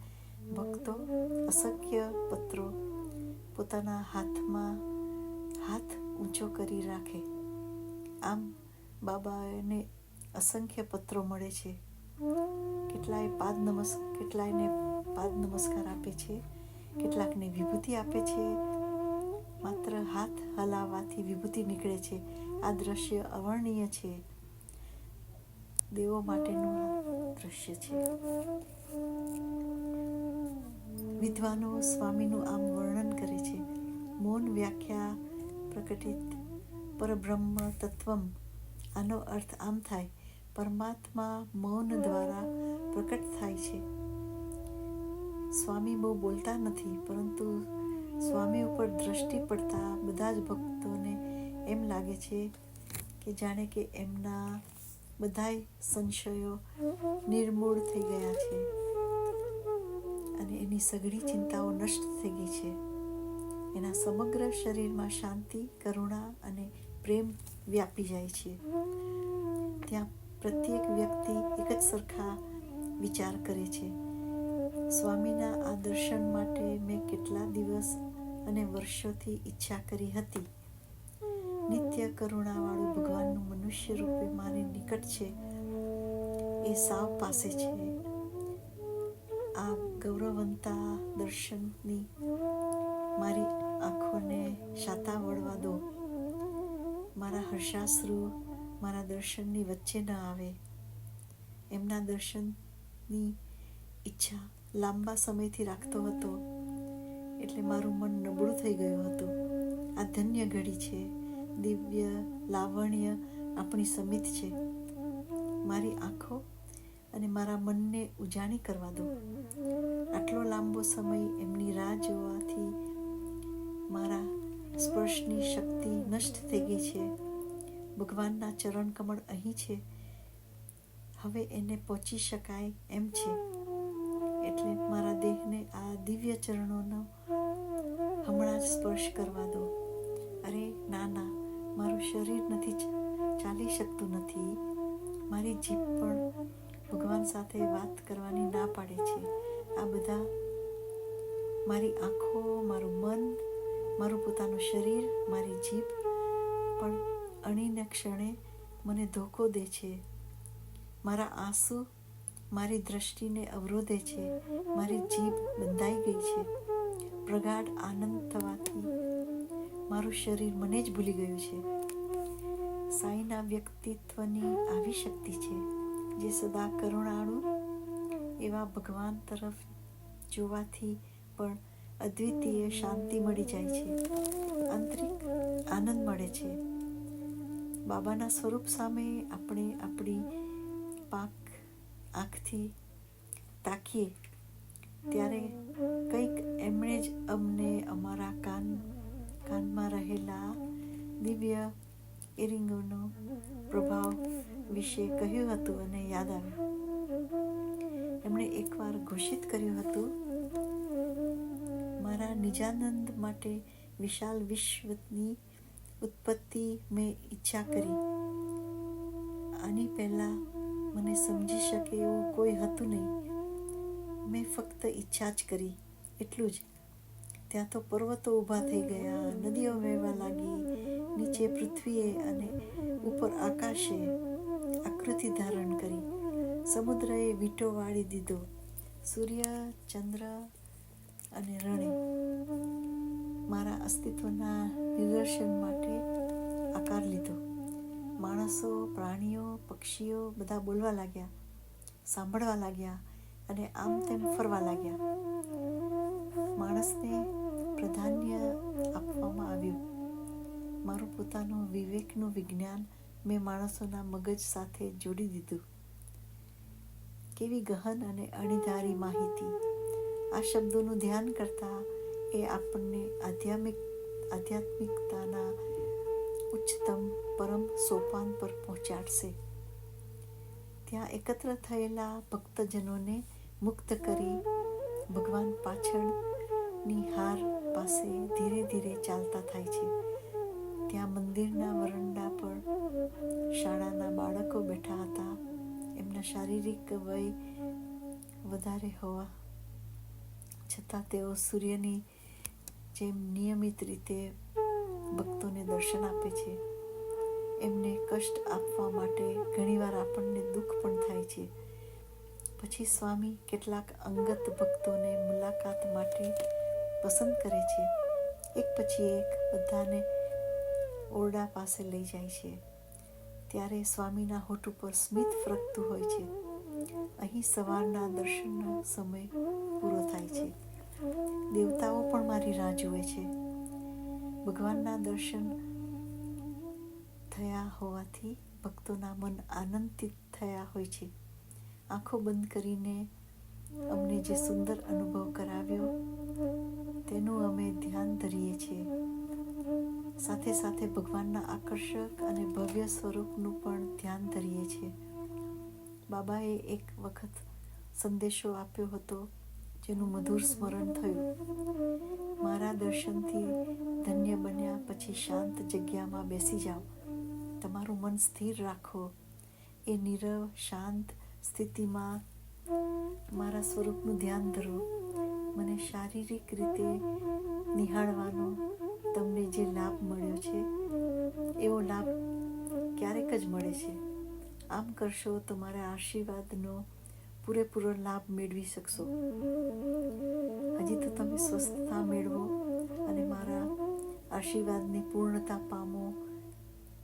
ભક્તો અસંખ્ય પત્રો પોતાના હાથમાં હાથ ઊંચો કરી રાખે. આમ બાબાને અસંખ્ય પત્રો મળે છે. કેટલાયને પાદ નમસ્કાર આપે છે, કેટલાકને વિભૂતિ આપે છે. માત્ર હાથ હલાવવાથી વિભૂતિ નીકળે છે. આ દ્રશ્ય અવર્ણનીય છે. દેવો માટેનું આ દ્રશ્ય છે. વિદ્વાનો સ્વામીનું આમ વર્ણન કરે છે. મૌન વ્યાખ્યા પ્રકટિત પરબ્રહ્મ તત્વમ. આનો અર્થ આમ થાય, પરમાત્મા મૌન દ્વારા પ્રકટ થાય છે. સ્વામી બહુ બોલતા નથી, પરંતુ સ્વામી ઉપર દ્રષ્ટિ પડતા બધા જ ભક્તોને એમ લાગે છે કે જાણે કે એમના બધાય સંશયો નિર્મૂળ થઈ ગયા છે અને એની સઘળી ચિંતાઓ નષ્ટ થઈ ગઈ છે. એના સમગ્ર શરીરમાં શાંતિ, કરુણા અને પ્રેમ વ્યાપી જાય છે. ત્યાં પ્રત્યેક વ્યક્તિ એક જ સરખા વિચાર કરે છે. સ્વામીના આ દર્શન માટે મેં કેટલા દિવસ અને વર્ષોથી ઈચ્છા કરી હતી. નિત્ય કરુણાવાળું ભગવાનનું મનુષ્ય રૂપે મારી નિકટ છે, એ સાવ પાસે છે. આ ગૌરવવંતા દર્શનની મારી આંખોને શાતા વળવા દો. મારા હર્ષાશ્રુ મારા દર્શનની વચ્ચે ન આવે. એમના દર્શનની ઈચ્છા લાંબા સમયથી રાખતો હતો, એટલે મારું મન નબળું થઈ ગયું હતું. આ ધન્ય ઘડી છે. દિવ્ય લાવણ્ય આપણી સમિત છે. મારી આંખો અને મારા મનને ઉજાણી કરવા દો. આટલો લાંબો સમય એમની રાહ જોવાથી મારા સ્પર્શની શક્તિ નષ્ટ થઈ ગઈ છે. ભગવાનના ચરણ કમળ અહીં છે, હવે એને પહોંચી શકાય એમ છે. એટલે મારા દેહને આ દિવ્ય ચરણોનો હમણાં જ સ્પર્શ કરવા દો. અરે ના ના, મારું શરીર નથી ચાલી શકતું નથી. મારી જીભ પણ ભગવાન સાથે વાત કરવાની ના પાડે છે. આ બધા મારી આંખો, મારું મન, મારું પોતાનું શરીર, મારી જીભ પણ અણીને ક્ષણે મને ધોકો દે છે. મારા આંસુ મારી દ્રષ્ટિને અવરોધે છે. મારી જીભ બંધાઈ ગઈ છે. પ્રગાઢ આનંદ થવાથી મારું શરીર મને જ ભૂલી ગયું છે. સાઈના વ્યક્તિત્વની આવી શક્તિ છે, જે સદા કરુણાળુ એવા ભગવાન તરફ જોવાથી પણ અદ્વિતીય શાંતિ મળી જાય છે, આંતરિક આનંદ મળે છે. બાબાના સ્વરૂપ સામે આપણે આપણી પાક આંખથી તાકીએ ત્યારે કંઈક એમણે જ અમને અમારા કાનમાં રહેલા દિવ્ય ઇરિંગોનો પ્રભાવ વિશે કહ્યું હતું અને યાદ આવ્યું. એમણે એકવાર ઘોષિત કર્યું હતું, મારા નિજાનંદ માટે વિશાલ વિશ્વની ઉત્પત્તિ મેં ઈચ્છા કરી. આની પહેલાં મને સમજી શકે એવું કોઈ હતું નહીં. મેં ફક્ત ઈચ્છા જ કરી, એટલું જ. ત્યાં તો પર્વતો ઊભા થઈ ગયા, નદીઓ વહેવા લાગી, નીચે પૃથ્વીએ અને ઉપર આકાશે આકૃતિ ધારણ કરી. સમુદ્રએ વીંટો વાળી દીધો. સૂર્ય, ચંદ્ર અને રણે મારા અસ્તિત્વના નિદર્શન માટે આકાર લીધો. માણસો, પ્રાણીઓ, પક્ષીઓ બધા બોલવા લાગ્યા, સાંભળવા લાગ્યા અને આમ તેમ ફરવા લાગ્યા. માણસને પ્રાધાન્ય આપવામાં આવ્યું. મારું પોતાનું વિવેકનું વિજ્ઞાન મેં માણસોના મગજ સાથે જોડી દીધું. કેવી ગહન અને અણીધારી માહિતી! આ શબ્દોનું ધ્યાન કરતા એ આપણને આધ્યાત્મિકતાના ઉચ્ચતમ પરમ સોપાન પર પહોંચાડશે. ત્યાં એકત્ર થયેલા ભક્તજનોને મુક્ત કરી ભગવાન પાછળની હાર પાસે ધીરે ધીરે ચાલતા થાય છે. ત્યાં મંદિરના વરંડા પર શાળાના બાળકો બેઠા હતા. એમના શારીરિક વય વધારે હોવા છતાં તેઓ સૂર્યની જેમ નિયમિત રીતે ભક્તોને દર્શન આપે છે. એમને કષ્ટ આપવા માટે ઘણીવાર આપણને દુઃખ પણ થાય છે. પછી સ્વામી કેટલાક અંગત ભક્તોને મુલાકાત માટે પસંદ કરે છે. એક પછી એક બધાને ઓરડા પાસે લઈ જાય છે. ત્યારે સ્વામીના હોઠ ઉપર સ્મિત ફરકતું હોય છે. અહીં સવારના દર્શનનો સમય પૂરો થાય છે. દેવતાઓ પણ મારી રાહ જુએ છે. ભગવાનના દર્શન થયા હોવાથી ભક્તોના મન આનંદિત થયા હોય છે. આંખો બંધ કરીને અમને જે સુંદર અનુભવ કરાવ્યો તેનું અમે ધ્યાન ધરીએ છીએ. સાથે સાથે ભગવાનના આકર્ષક અને ભવ્ય સ્વરૂપનું પણ ધ્યાન ધરીએ છીએ. બાબાએ એક વખત સંદેશો આપ્યો હતો જેનું મધુર સ્મરણ થયું. મારા દર્શનથી ધન્ય બન્યા પછી શાંત જગ્યામાં બેસી જાઓ. તમારું મન સ્થિર રાખો. એ નીરવ શાંત સ્થિતિમાં મારા સ્વરૂપનું ધ્યાન ધરો. મને શારીરિક રીતે નિહાળવાનો તમને જે લાભ મળ્યો છે એવો લાભ ક્યારેક જ મળે છે. આમ કરશો તો મારા આશીર્વાદનો પૂરેપૂરો લાભ મેળવી શકશો. હજી તો તમે સ્વસ્થતા મેળવો અને મારા આશીર્વાદની પૂર્ણતા પામો.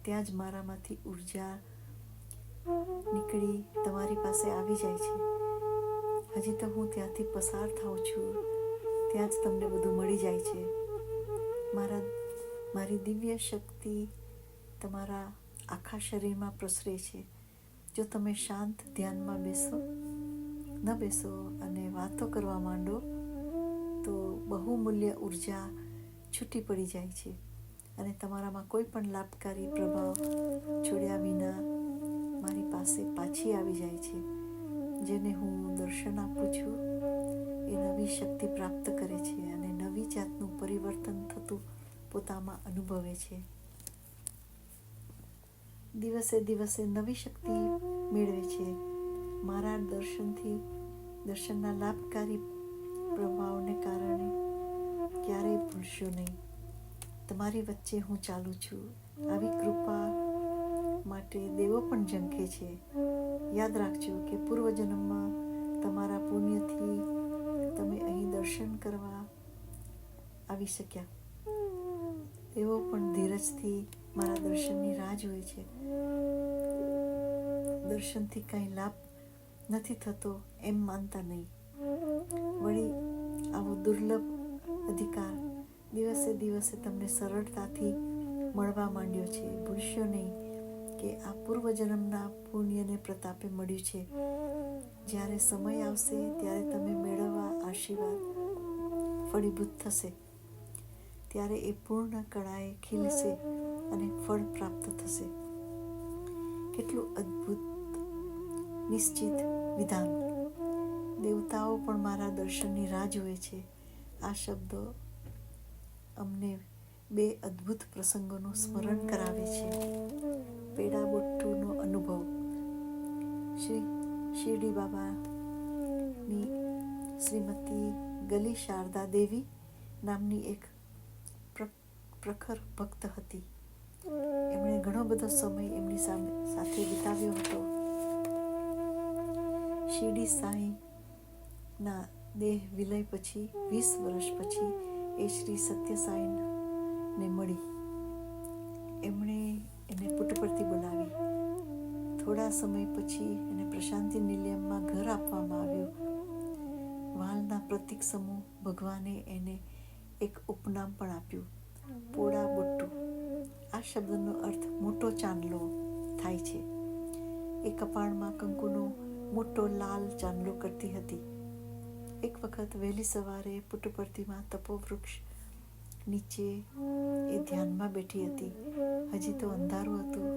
ત્યાં જ મારામાંથી ઉર્જા નીકળી તમારી પાસે આવી જાય છે. હજી તો હું ત્યાંથી પસાર થાઉં છું. ત્યાં જ તમને બધું મળી જાય છે. મારી દિવ્ય શક્તિ તમારા આખા શરીરમાં પ્રસરે છે. જો તમે શાંત ધ્યાનમાં ન બેસો અને વાતો કરવા માંડો તો બહુમૂલ્ય ઉર્જા છૂટી પડી જાય છે અને તમારામાં કોઈ પણ લાભકારી પ્રભાવ છોડ્યા વિના મારી પાસે પાછી આવી જાય છે. જેને હું દર્શન આપું છું એ નવી શક્તિ પ્રાપ્ત કરે છે અને નવી જાતનું પરિવર્તન થતું પોતામાં અનુભવે છે. દિવસે દિવસે નવી શક્તિ મેળવે છે. મારા દર્શનના લાભકારી પ્રભાવને કારણે ક્યારેય ભૂલશો નહીં. તમારી વચ્ચે હું ચાલું છું. આવી કૃપા માટે દેવો પણ ઝંખે છે. યાદ રાખજો કે પૂર્વજન્મમાં તમારા પુણ્યથી તમે અહીં દર્શન કરવા આવી શક્યા. દેવો પણ ધીરજથી મારા દર્શનની રાહ જુએ છે. દર્શનથી કંઈ લાભ નથી થતો એમ માનતા નહીં. વળી આવો દુર્લભ અધિકાર દિવસે દિવસે તમને સરળતાથી મળવા માંડ્યો છે. ભૂલશો નહીં કે આ પૂર્વજન્મના પુણ્યને પ્રતાપે મળ્યું છે. જ્યારે સમય આવશે ત્યારે તમે મેળવવા આશીર્વાદ ફળીભૂત થશે. ત્યારે એ પૂર્ણ કળાએ ખીલશે અને ફળ પ્રાપ્ત થશે. કેટલું અદ્ભુત નિશ્ચિત વિધાન. દેવતાઓ પણ મારા દર્શનની રાહ જુએ છે. આ શબ્દો અમને બે અદ્ભુત પ્રસંગોનું સ્મરણ કરાવે છે. પેડાબોટ્ટુનો અનુભવ. શ્રી શિરડી બાબાની શ્રીમતી ગલી શારદા દેવી નામની એક પ્રખર ભક્ત હતી. એમણે ઘણો બધો સમય એમની સાથે વિતાવ્યો હતો. શિરડી સાંઈના દેહ વિલય પછી 20 વર્ષ પછી એ શ્રી સત્ય સાંઈને મળી. એમણે એને પુટ્ટપર્તી બોલાવી. થોડા સમય પછી એને પ્રશાંતિ નિલયમમાં ઘર આપવામાં આવ્યું. વાલના પ્રતીક સમૂહ ભગવાને એને એક ઉપનામ પણ આપ્યું, પોડાબુટ્ટુ. આ શબ્દનો અર્થ મોટો ચાંદલો થાય છે. એ કપાળમાં કંકુનો મોટો લાલ ચાંદલો કરતી હતી. એક વખત વહેલી સવારે પુટ્ટપર્તીમાં તપોવૃક્ષ નીચે એ ધ્યાનમાં બેઠી હતી. હજી તો અંધારું હતું.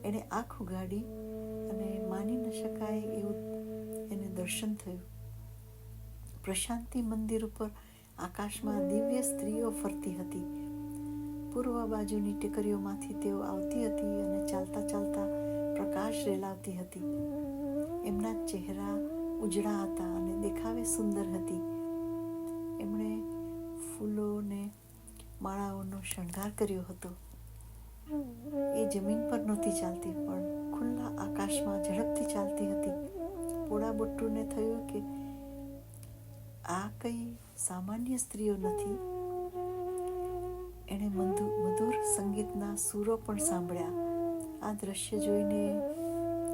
એણે આંખ ઉગાડી અને માની ન શકાય એવું એને દર્શન થયું. પ્રશાંતિ મંદિર ઉપર આકાશમાં દિવ્ય સ્ત્રીઓ ફરતી હતી. પૂર્વ બાજુની ટેકરીઓમાંથી તેઓ આવતી હતી અને ચાલતા ચાલતા પ્રકાશ રેલાવતી હતી. એમના ચહેરા ઉજળા હતા અને દેખાવે સુંદર હતી. એમણે ફૂલોને માળાઓનો શણગાર કર્યો હતો. એ જમીન પર નહોતી ચાલતી, પણ ખુલ્લા આકાશમાં ઝડપથી ચાલતી હતી. પોળા બટ્ટુને થયું કે આ કંઈ સામાન્ય સ્ત્રીઓ નથી. એણે મધુર સંગીતના સૂરો પણ સાંભળ્યા. આ દ્રશ્ય જોઈને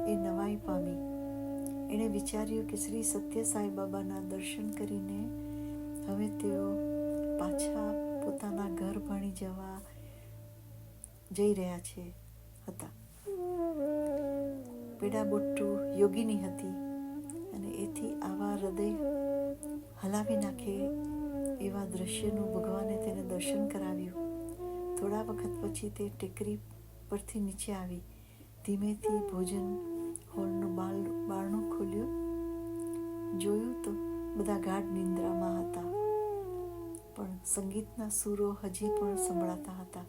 એ નવાઈ પામી. એણે વિચાર્યું કે શ્રી સત્ય સાંઈ બાબાના દર્શન કરીને હવે તેઓ પાછા પોતાના ઘર ભણી જઈ રહ્યા હતા. પેડાબોટ્ટુ યોગીની હતી અને એથી આવા હૃદય હલાવી નાખે એવા દૃશ્યનું ભગવાને તેને દર્શન કરાવ્યું. થોડા વખત પછી તે ટેકરી પરથી નીચે આવી. ધીમેથી ભોજન હોલનું બારણું ખોલ્યું. જોયું તો બધા ગાઢ નિંદ્રામાં હતા, પણ સંગીતના સૂરો હજી પણ સંભળાતા હતા.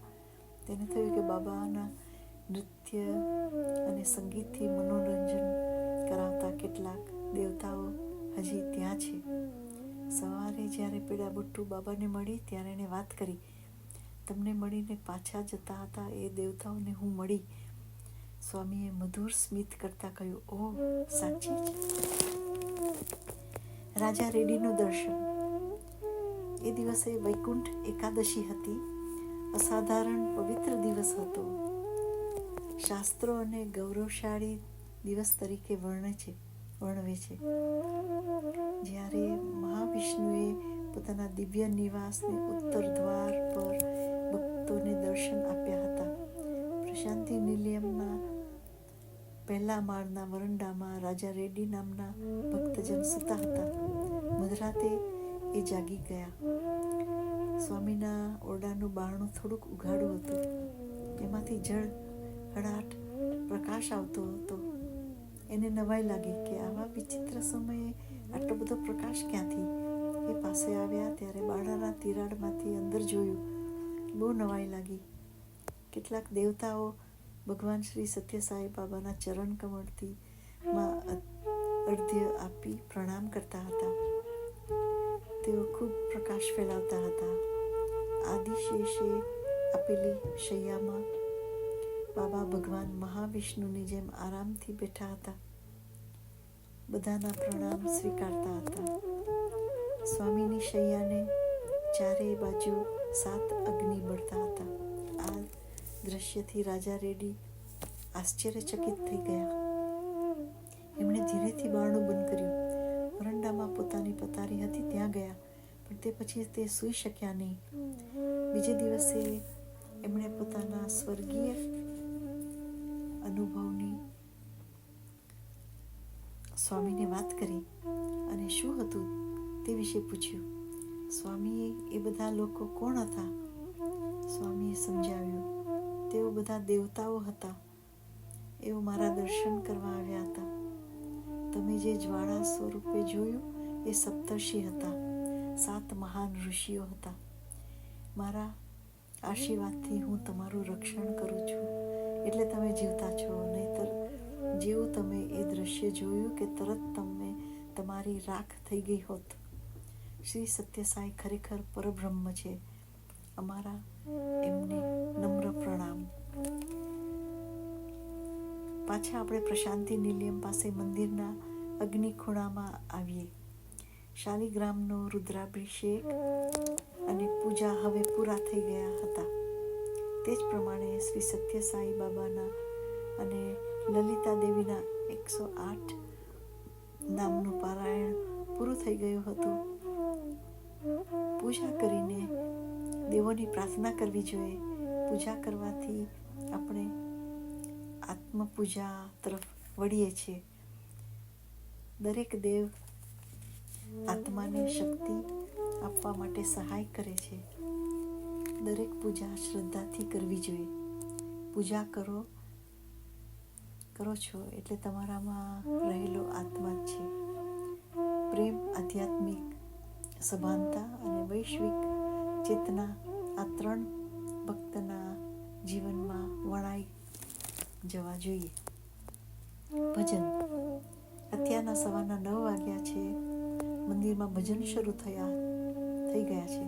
તેને થયું કે બાબાના નૃત્ય અને સંગીતથી મનોરંજન કરાવતા કેટલાક દેવતાઓ હજી ત્યાં છે. સવારે જ્યારે પેડાબુટ્ટુ બાબાને મળી ત્યારે એણે વાત કરી. તમને મળીને પાછા જતા હતા એ દેવતાઓને હું મળી. સ્વામીએ મધુર સ્મિત કરતા કહ્યું, ઓહ, સાચી જ? રાજા રેડ્ડીનું દર્શન. એ દિવસે વૈકુંઠ એકાદશી હતી. અસાધારણ પવિત્ર દિવસ હતો. શાસ્ત્રો અને ગૌરવશાળી દિવસ તરીકે વર્ણવે છે. જ્યારે મહાવિષ્ણુએ પોતાના દિવ્ય નિવાસને ઉત્તર દ્વાર પર ભક્તોને દર્શન આપ્યા હતા. પ્રશાંતિ નિલયમના પહેલા માળના વરંડામાં રાજા રેડ્ડી નામના ભક્તજન સૂતા હતા. મધરાતે એ જાગી ગયા. સ્વામીના ઓરડાનું બારણું થોડુંક ઉઘાડું હતું. એમાંથી ઝળહળાટ પ્રકાશ આવતો હતો. એને નવાઈ લાગી કે આવા વિચિત્ર સમયે આટલો બધો પ્રકાશ ક્યાંથી? એ પાસે આવ્યા ત્યારે બારણાના તિરાડમાંથી અંદર જોયું. બહુ નવાઈ લાગી. કેટલાક દેવતાઓ ભગવાન શ્રી સત્ય સાંઈ બાબાના ચરણ કમળથી અર્ધ્ય આપી પ્રણામ કરતા હતા. તેઓ ખૂબ પ્રકાશ ફેલાવતા હતા. આદિશેષે આપેલી શૈયામાં બાબા ભગવાન મહાવિષ્ણુની જેમ આરામથી બેઠા હતા. બધાના પ્રણામ સ્વીકારતા હતા. સ્વામીની શૈયાને ચારે બાજુ 7 અગ્નિ બળતા હતા. આ દ્રશ્યથી રાજા રેડ્ડી આશ્ચર્યચકિત થઈ ગયા. એમણે ધીરેથી બારણું બંધ કર્યું. વરંડામાં પોતાની પથારી હતી ત્યાં ગયા, પણ તે પછી તે સૂઈ શક્યા નહીં. બીજે દિવસે એમણે પોતાના સ્વર્ગીય અનુભવની સ્વામીને વાત કરી અને શું હતું તે વિશે પૂછ્યું. સ્વામીએ એ બધા લોકો કોણ હતા? સ્વામીએ સમજાવ્યું, તેઓ બધા દેવતાઓ હતા. એઓ મારા દર્શન કરવા આવ્યા હતા. તમે જે જ્વાળા સ્વરૂપે જોયું એ સપ્તર્ષિ હતા. 7 મહાન ઋષિઓ હતા. મારા આશીર્વાદથી હું તમારું રક્ષણ કરું છું, એટલે તમે જીવતા છો. નહીંતર જેવું તમે એ દ્રશ્ય જોયું કે તરત તમે તમારી રાખ થઈ ગઈ હોત. શ્રી સત્ય સાંઈ ખરેખર પરબ્રહ્મ છે. અમારા એમને નમ્ર પ્રણામ. પાછા આપણે પ્રશાંતિ નિલયમ પાસે મંદિરના અગ્નિખૂણામાં આવીએ. શાલિગ્રામનો રુદ્રાભિષેક અને પૂજા હવે પૂરા થઈ ગયા હતા. તે જ પ્રમાણે શ્રી સત્ય સાંઈ બાબાના અને લલિતા દેવીના 108 નામનું પારાયણ પૂરું થઈ ગયું હતું. પૂજા કરીને દેવોની પ્રાર્થના કરવી જોઈએ. પૂજા કરવાથી આપણે આત્મપૂજા તરફ વળીએ છીએ. દરેક દેવ આત્માને શક્તિ આપવા માટે સહાય કરે છે. દરેક પૂજા શ્રદ્ધાથી કરવી જોઈએ. પૂજા કરો છો એટલે તમારામાં રહેલો આત્મા જ છે. પ્રેમ, આધ્યાત્મિક સભાનતા અને વૈશ્વિક ચેતના, આ ત્રણ ભક્તના જીવનમાં વણાઈ જવા જોઈએ. ભજન. અત્યારના સવારના 9 વાગ્યા છે. મંદિરમાં ભજન શરૂ થઈ ગયા છે.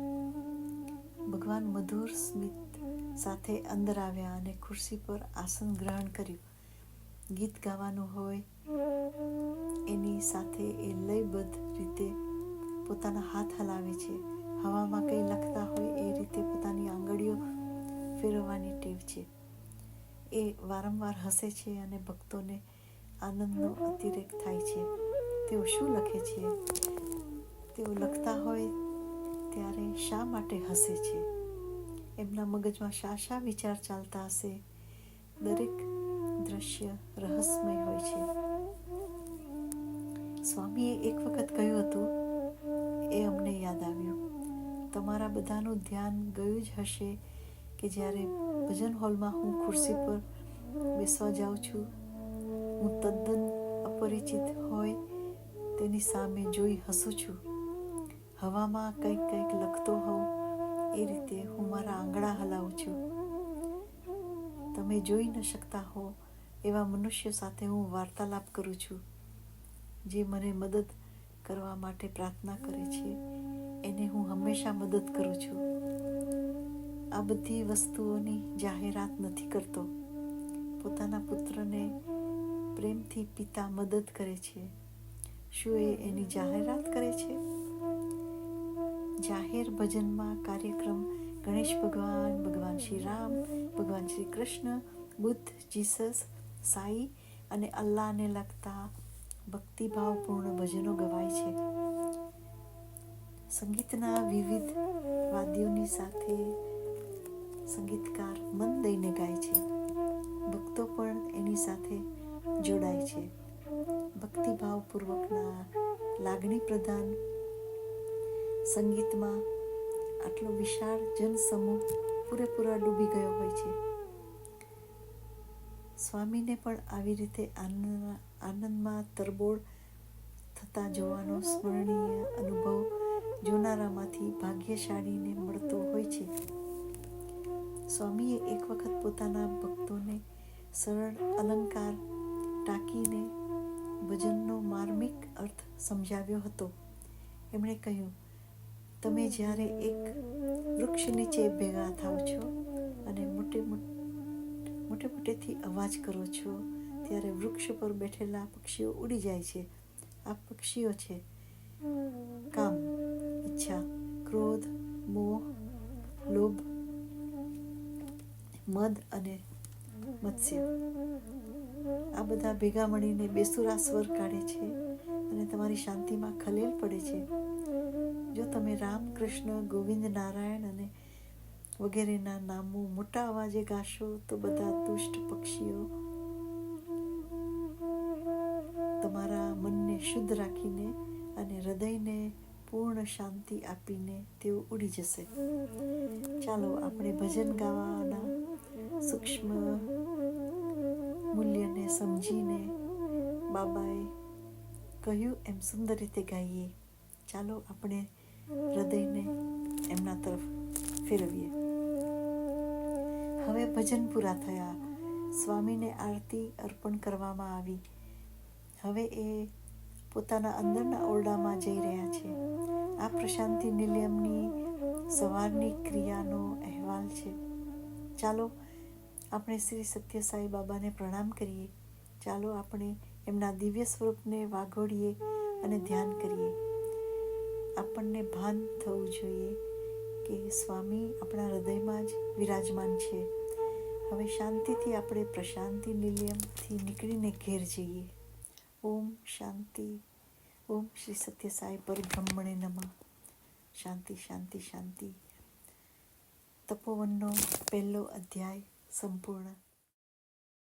ભગવાન મધુર સ્મિત સાથે અંદર આવ્યા અને ખુરશી પર આસન ગ્રહણ કર્યું. ગીત ગાવાનું હોય એની સાથે એ લયબદ્ધ રીતે પોતાના હાથ હલાવે છે. હવામાં કંઈ લખતા હોય એ રીતે પોતાની આંગળીઓ ફેરવવાની ટેવ છે. એ વારંવાર હસે છે અને ભક્તોને આનંદનો અતિરેક થાય છે. તેઓ શું લખે છે? તેઓ લખતા હોય ત્યારે શા માટે હસે છે? એમના મગજમાં શા વિચાર ચાલતા હશે? દરેક દ્રશ્ય રહસ્યમય હોય છે. સ્વામીએ એક વખત કહ્યું હતું, એ અમને યાદ આવ્યું. તમારા બધાનું ધ્યાન ગયું જ હશે કે જ્યારે ભજન હોલમાં હું ખુરશી પર બેસવા જાઉં છું, હું તદ્દન અપરિચિત હોય તેની સામે જોઈ હસું છું. હવામાં કંઈક લખતો હોઉં એ રીતે હું મારા આંગળા હલાવું છું. તમે જોઈ ન શકતા હો એવા મનુષ્યો સાથે હું વાર્તાલાપ કરું છું. જે મને મદદ કરવા માટે પ્રાર્થના કરે છે એને હું હંમેશા મદદ કરું છું. આ બધી વસ્તુઓની જાહેરાત નથી કરતો. પોતાના પુત્રને પ્રેમથી પિતા મદદ કરે છે. શું એ એની જાહેરાત કરે છે? જાહેર ભજનમાં કાર્યક્રમ ગણેશ ભગવાન, ભગવાન શ્રી રામ, ભગવાન શ્રી કૃષ્ણ, બુદ્ધ, જીસસ, સાઈ અને અલ્લાહને લગતા ભક્તિભાવપૂર્ણ ભજનો ગવાય છે. સંગીતના વિવિધ વાદ્યોની સાથે સંગીતકાર મન દઈને ગાય છે. ભક્તો પણ એની સાથે જોડાય છે. ભક્તિભાવપૂર્વકના લાગણી પ્રધાન સંગીતમાં આટલો વિશાળ જનસમૂહ પૂરેપૂરા ડૂબી ગયો હોય છે. સ્વામીને પણ આવી રીતે આનંદમાં તરબોળ થતા જોવાનો સ્મરણીય અનુભવ જોનારામાંથી ભાગ્યશાળીને મળતો હોય છે. સ્વામીએ એક વખત પોતાના ભક્તોને સરળ અલંકાર ટાંકીને ભજનનો માર્મિક અર્થ સમજાવ્યો હતો. એમણે કહ્યું, તમે જ્યારે એક વૃક્ષ નીચે ભેગા થાવ છો અને મોટેથી અવાજ કરો છો ત્યારે વૃક્ષ પર બેઠેલા પક્ષીઓ ઉડી જાય છે. આ પક્ષીઓ છે કામ, ઈચ્છા, ક્રોધ, મોહ, લોભ, મદ અને મત્સ્ય. આ બધા ભેગા મળીને બેસુરા સ્વર કાઢે છે અને તમારી શાંતિમાં ખલેલ પડે છે. જો તમે રામ, કૃષ્ણ, ગોવિંદ, નારાયણ અને વગેરેના નામો મોટા અવાજે ગાશો તો બધા દુષ્ટ પક્ષીઓ તમારા મનને શુદ્ધ રાખીને અને હૃદયને પૂર્ણ શાંતિ આપીને તેઓ ઉડી જશે. ચાલો આપણે ભજન ગાવાના સૂક્ષ્મ મૂલ્યને સમજીને બાબાએ કહ્યું એમ સુંદર રીતે ગાઈએ. ચાલો આપણે હૃદયને એમના તરફ ફેરવીએ. હવે ભજન પૂરા થયા. સ્વામીને આરતી અર્પણ કરવામાં આવી. હવે એ પોતાના અંદરના ઓરડામાં જઈ રહ્યા છે. આ પ્રશાંતિ નિલયમની સવારની ક્રિયાનો અહેવાલ છે. ચાલો આપણે શ્રી સત્ય સાઈ બાબાને પ્રણામ કરીએ. ચાલો આપણે એમના દિવ્ય સ્વરૂપને વાગોળીએ અને ધ્યાન કરીએ. આપણને ભાન થવું જોઈએ કે સ્વામી આપણા હૃદયમાં જ વિરાજમાન છે. હવે શાંતિથી આપણે પ્રશાંતિ નિલયમથી નીકળીને ઘેર જઈએ. ઓમ શાંતિ. ઓમ શ્રી સત્ય સાઈ પરબ્રહ્મણે નમઃ. શાંતિ શાંતિ શાંતિ. તપોવનનો પહેલો અધ્યાય સંપૂર્ણ.